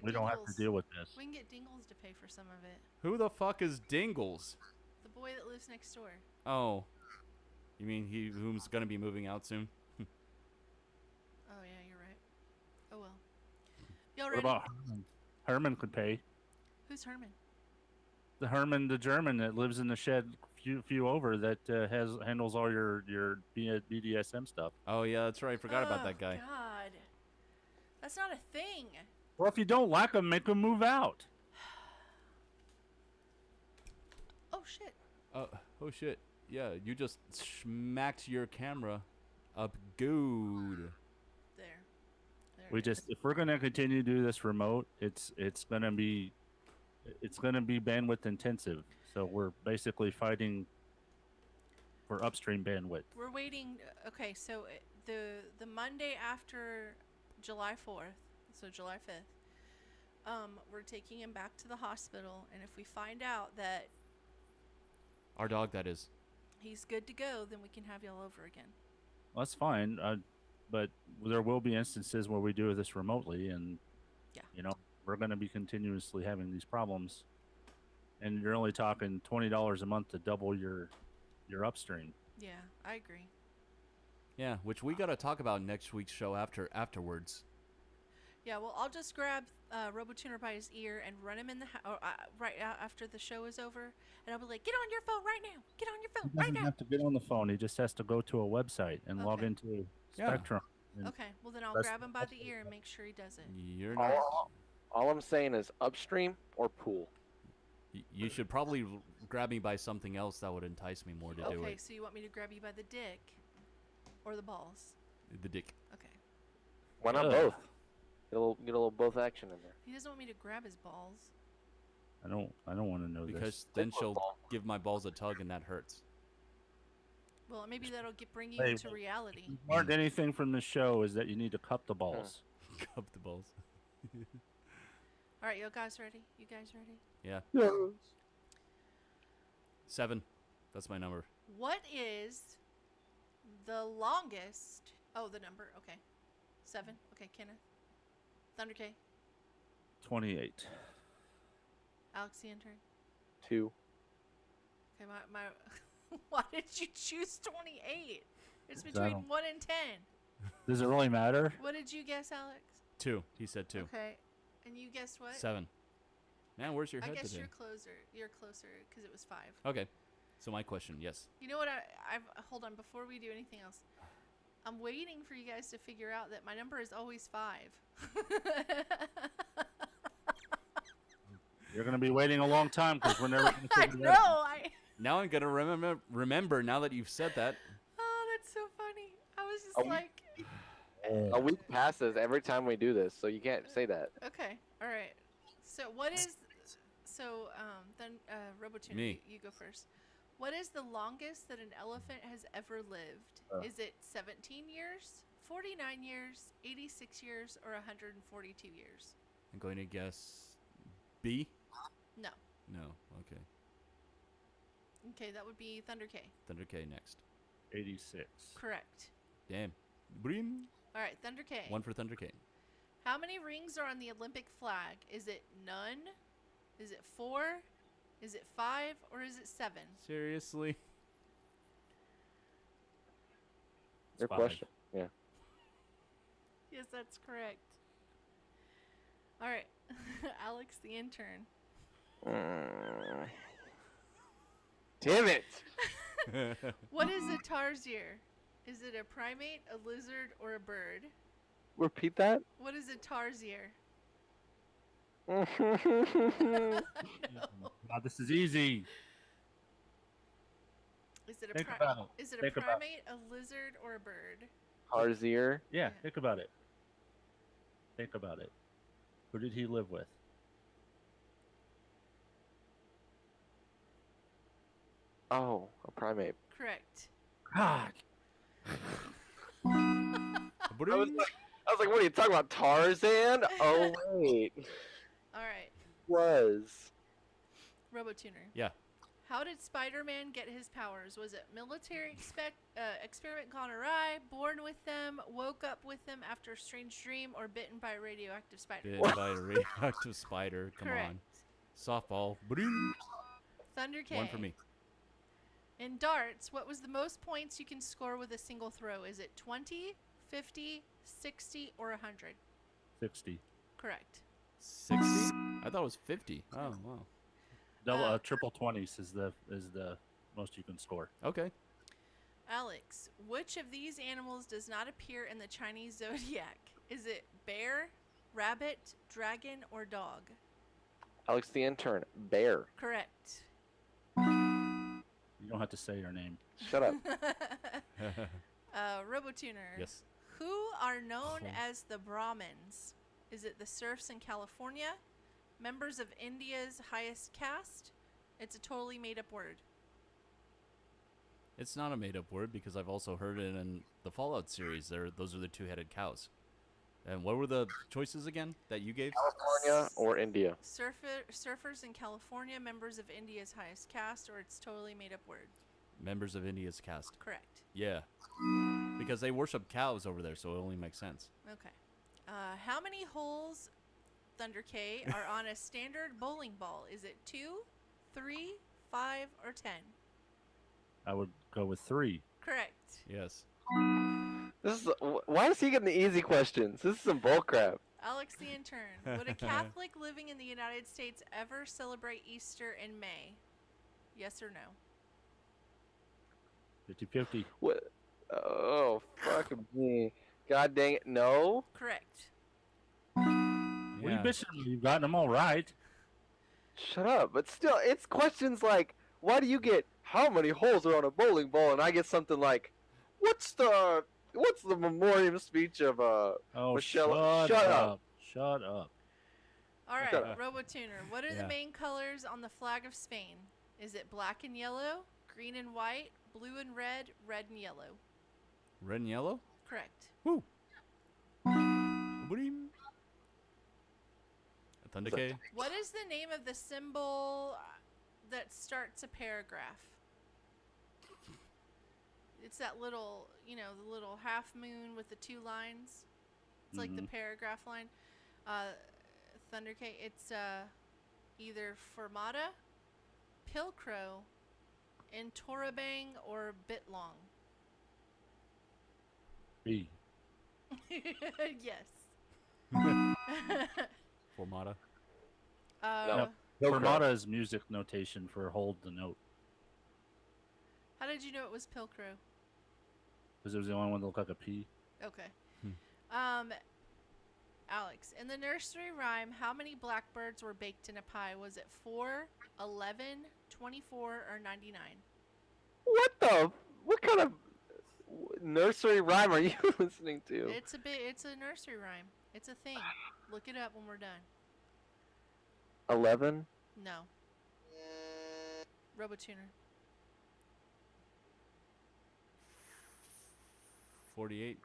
we don't have to deal with this. We can get Dingles to pay for some of it. Who the fuck is Dingles? The boy that lives next door. Oh. You mean who's gonna be moving out soon? Oh yeah, you're right. Oh well. Y'all What ready? about Herman? Herman could pay. Who's Herman? The Herman, the German that lives in the shed a few over that handles all your BDSM stuff. Oh yeah, that's right. I forgot about that guy. God, that's not a thing. Well, if you don't like them, make them move out. Oh shit. Oh shit. Yeah, you just smacked your camera up good. There. If we're gonna continue to do this remote, it's gonna be bandwidth intensive. So we're basically fighting for upstream bandwidth. We're waiting. Okay, so the Monday after July 4th, so July 5th, we're taking him back to the hospital, and if we find out that Our dog, that is. he's good to go, then we can have y'all over again. Well, that's fine, but there will be instances where we do this remotely, and we're going to be continuously having these problems. And you're only talking $20 a month to double your upstream. Yeah, I agree. Yeah, which we got to talk about next week's show afterwards. Yeah, well, I'll just grab RoboTuner by his ear and run him in the house right after the show is over, and I'll be like, "Get on your phone right now! Get on your phone He right doesn't now!" have to get on the phone. He just has to go to a website and log into Spectrum. and Okay, well then I'll that's- grab him by the ear and make sure he does it. You're not. All I'm saying is upstream or pool. You should probably grab me by something else that would entice me more to do Okay, it. so you want me to grab you by the dick or the balls? The dick. Okay. Why not both? Get a little both action in there. He doesn't want me to grab his balls. I don't want to know Because this. then she'll give my balls a tug and that hurts. Well, maybe that'll bring you Hey, into reality. If you learned anything from this show is that you need to cup the balls. Cup the balls. All right, you guys ready? You guys ready? Yeah. 7. That's my number. What is the longest? Oh, the number. Okay. 7. Okay, Kenneth. Thunder K. 28. Alex the intern. 2. Okay, my why did you choose 28? It's I between don't- 1 and 10. Does it really matter? What did you guess, Alex? 2. He said 2. Okay. And you guessed what? 7. Man, where's your I head guess today? you're closer. You're closer because it was 5. Okay. So my question, yes. You know what? I've hold on before we do anything else. I'm waiting for you guys to figure out that my number is always 5. You're going to be waiting a long time because we're never going to I figure know. it out. Now I'm gonna remember now that you've said that. Oh, that's so funny. I was just like, A week passes every time we do this, so you can't say that. okay, all right. So what is? So then RoboTuner, Me. you go first. What is the longest that an elephant has ever lived? Is it 17 years, 49 years, 86 years, or 142 years? I'm going to guess B. No. No. Okay. Okay, that would be Thunder K. Thunder K next. 86. Correct. Damn. Brim. All right, Thunder K. 1 for Thunder K. How many rings are on the Olympic flag? Is it none? Is it 4? Is it 5? Or is it 7? Seriously? Your 5. question. Yeah. Yes, that's correct. All right, Alex the intern. Damn it! What is a tarsier? Is it a primate, a lizard, or a bird? Repeat that. What is a tarsier? Now this is easy. Is it a Think about it. Is it a Think about primate, a lizard, or a bird? Tarsier. Yeah, think about it. Think about it. Who did he live with? Oh, a primate. Correct. God. Brim. I was like, what are you talking about? Tarzan? Oh wait. All right, Was. RoboTuner. Yeah. How did Spider-Man get his powers? Was it military experiment gone awry, born with them, woke up with them after a strange dream, or bitten by a radioactive spider? Bitten by a radioactive spider. Come Correct. on. Softball. Brim. Thunder K. 1 for me. In darts, what was the most points you can score with a single throw? Is it 20, 50, 60, or 100? 60. Correct. 60? I thought it was 50. Oh, wow. Double triple 20s is the most you can score. Okay. Alex, which of these animals does not appear in the Chinese zodiac? Is it bear, rabbit, dragon, or dog? Alex the intern, bear. Correct. You don't have to say your name. Shut up. RoboTuner. Yes. Who are known as the Brahmins? Is it the serfs in California? Members of India's highest caste? It's a totally made-up word. It's not a made-up word because I've also heard it in the Fallout series. Those are the two-headed cows. And what were the choices again that you gave? California or India? Surfers in California, members of India's highest caste, or it's totally made-up word. Members of India's caste. Correct. Yeah. Because they worship cows over there, so it only makes sense. Okay. How many holes, Thunder K, are on a standard bowling ball? Is it 2, 3, 5, or 10? I would go with 3. Correct. Yes. This is why is he getting the easy questions? This is some bullcrap. Alex the intern. Would a Catholic living in the United States ever celebrate Easter in May? Yes or no? 50-50. What? Oh, fuck me. God dang it, no. Correct. What are you bitching? You've gotten them all right. Shut up. But still, it's questions like, why do you get how many holes are on a bowling ball? And I get something like, what's the memoriam speech of Michelle? Shut up. Shut up. All right, Shut up. RoboTuner. What are the main colors on the flag of Spain? Is it black and yellow, green and white, blue and red, red and yellow? Red and yellow? Correct. Woo. Thunder K. What is the name of the symbol that starts a paragraph? It's that little, the little half moon with the 2 lines. It's like the paragraph line. Thunder K, it's either Fermata, Pilcrow, Intorabang, or Bitlong. B. Yes. Formata. No. Formata is music notation for hold the note. How did you know it was Pilcrow? Because it was the only one that looked like a P. Okay. Alex, in the nursery rhyme, how many blackbirds were baked in a pie? Was it 4, 11, 24, or 99? What kind of nursery rhyme are you listening to? It's a nursery rhyme. It's a thing. Look it up when we're done. 11? No. RoboTuner. 48.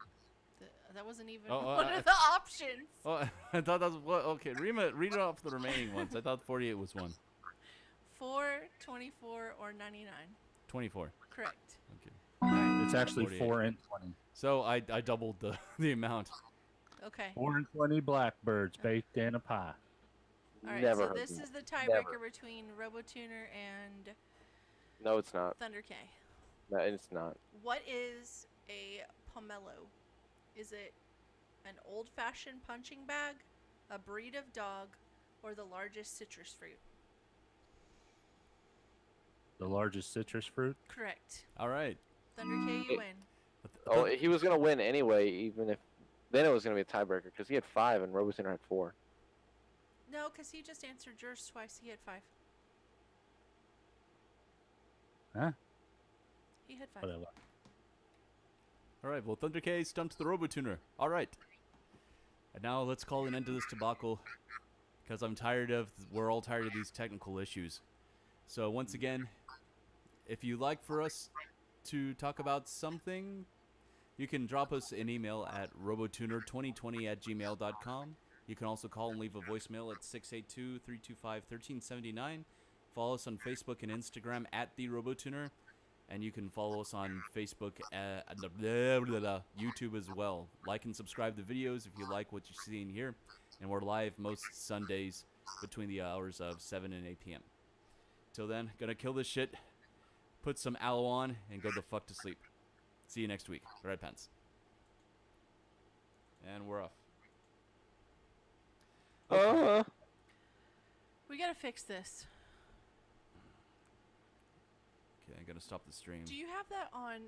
That wasn't even Oh, one of the options. Oh, I thought that was what? Okay, read it off the remaining ones. I thought 48 was one. 4, 24, or 99. 24. Correct. Okay. It's actually 48. 4 and 20. So I doubled the amount. Okay. 4 and 20 blackbirds baked in a pie. All right. Never So heard this of is that. the tiebreaker between RoboTuner and No, it's not. Thunder K. No, it's not. What is a pomelo? Is it an old-fashioned punching bag, a breed of dog, or the largest citrus fruit? The largest citrus fruit? Correct. All right. Thunder K, you win. Oh, he was gonna win anyway, even if then it was gonna be a tiebreaker because he had 5 and RoboTuner had 4. No, because he just answered yours twice. He had 5. Huh? He had 5. Whatever. All right. Well, Thunder K stumped the RoboTuner. All right. And now let's call an end to this debacle, because we're all tired of these technical issues. So once again, if you'd like for us to talk about something, you can drop us an email at robotuner2020@gmail.com. You can also call and leave a voicemail at 682-325-1379. Follow us on Facebook and Instagram at The RoboTuner. And you can follow us on Facebook and YouTube as well. Like and subscribe to videos if you like what you're seeing here. And we're live most Sundays between the hours of 7 and 8 p.m. Till then, gonna kill this shit, put some aloe on, and go the fuck to sleep. See you next week. Red Pants. And we're off. We gotta fix this. Okay, I gotta stop the stream. Do you have that on?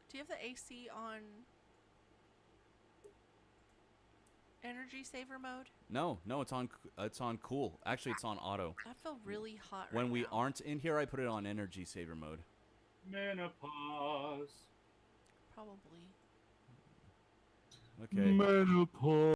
Do you have the AC on energy saver mode? No, it's on cool. Actually, it's on auto. I feel really hot When right we now. aren't in here, I put it on energy saver mode. Menopause. Probably. Okay. Menopause.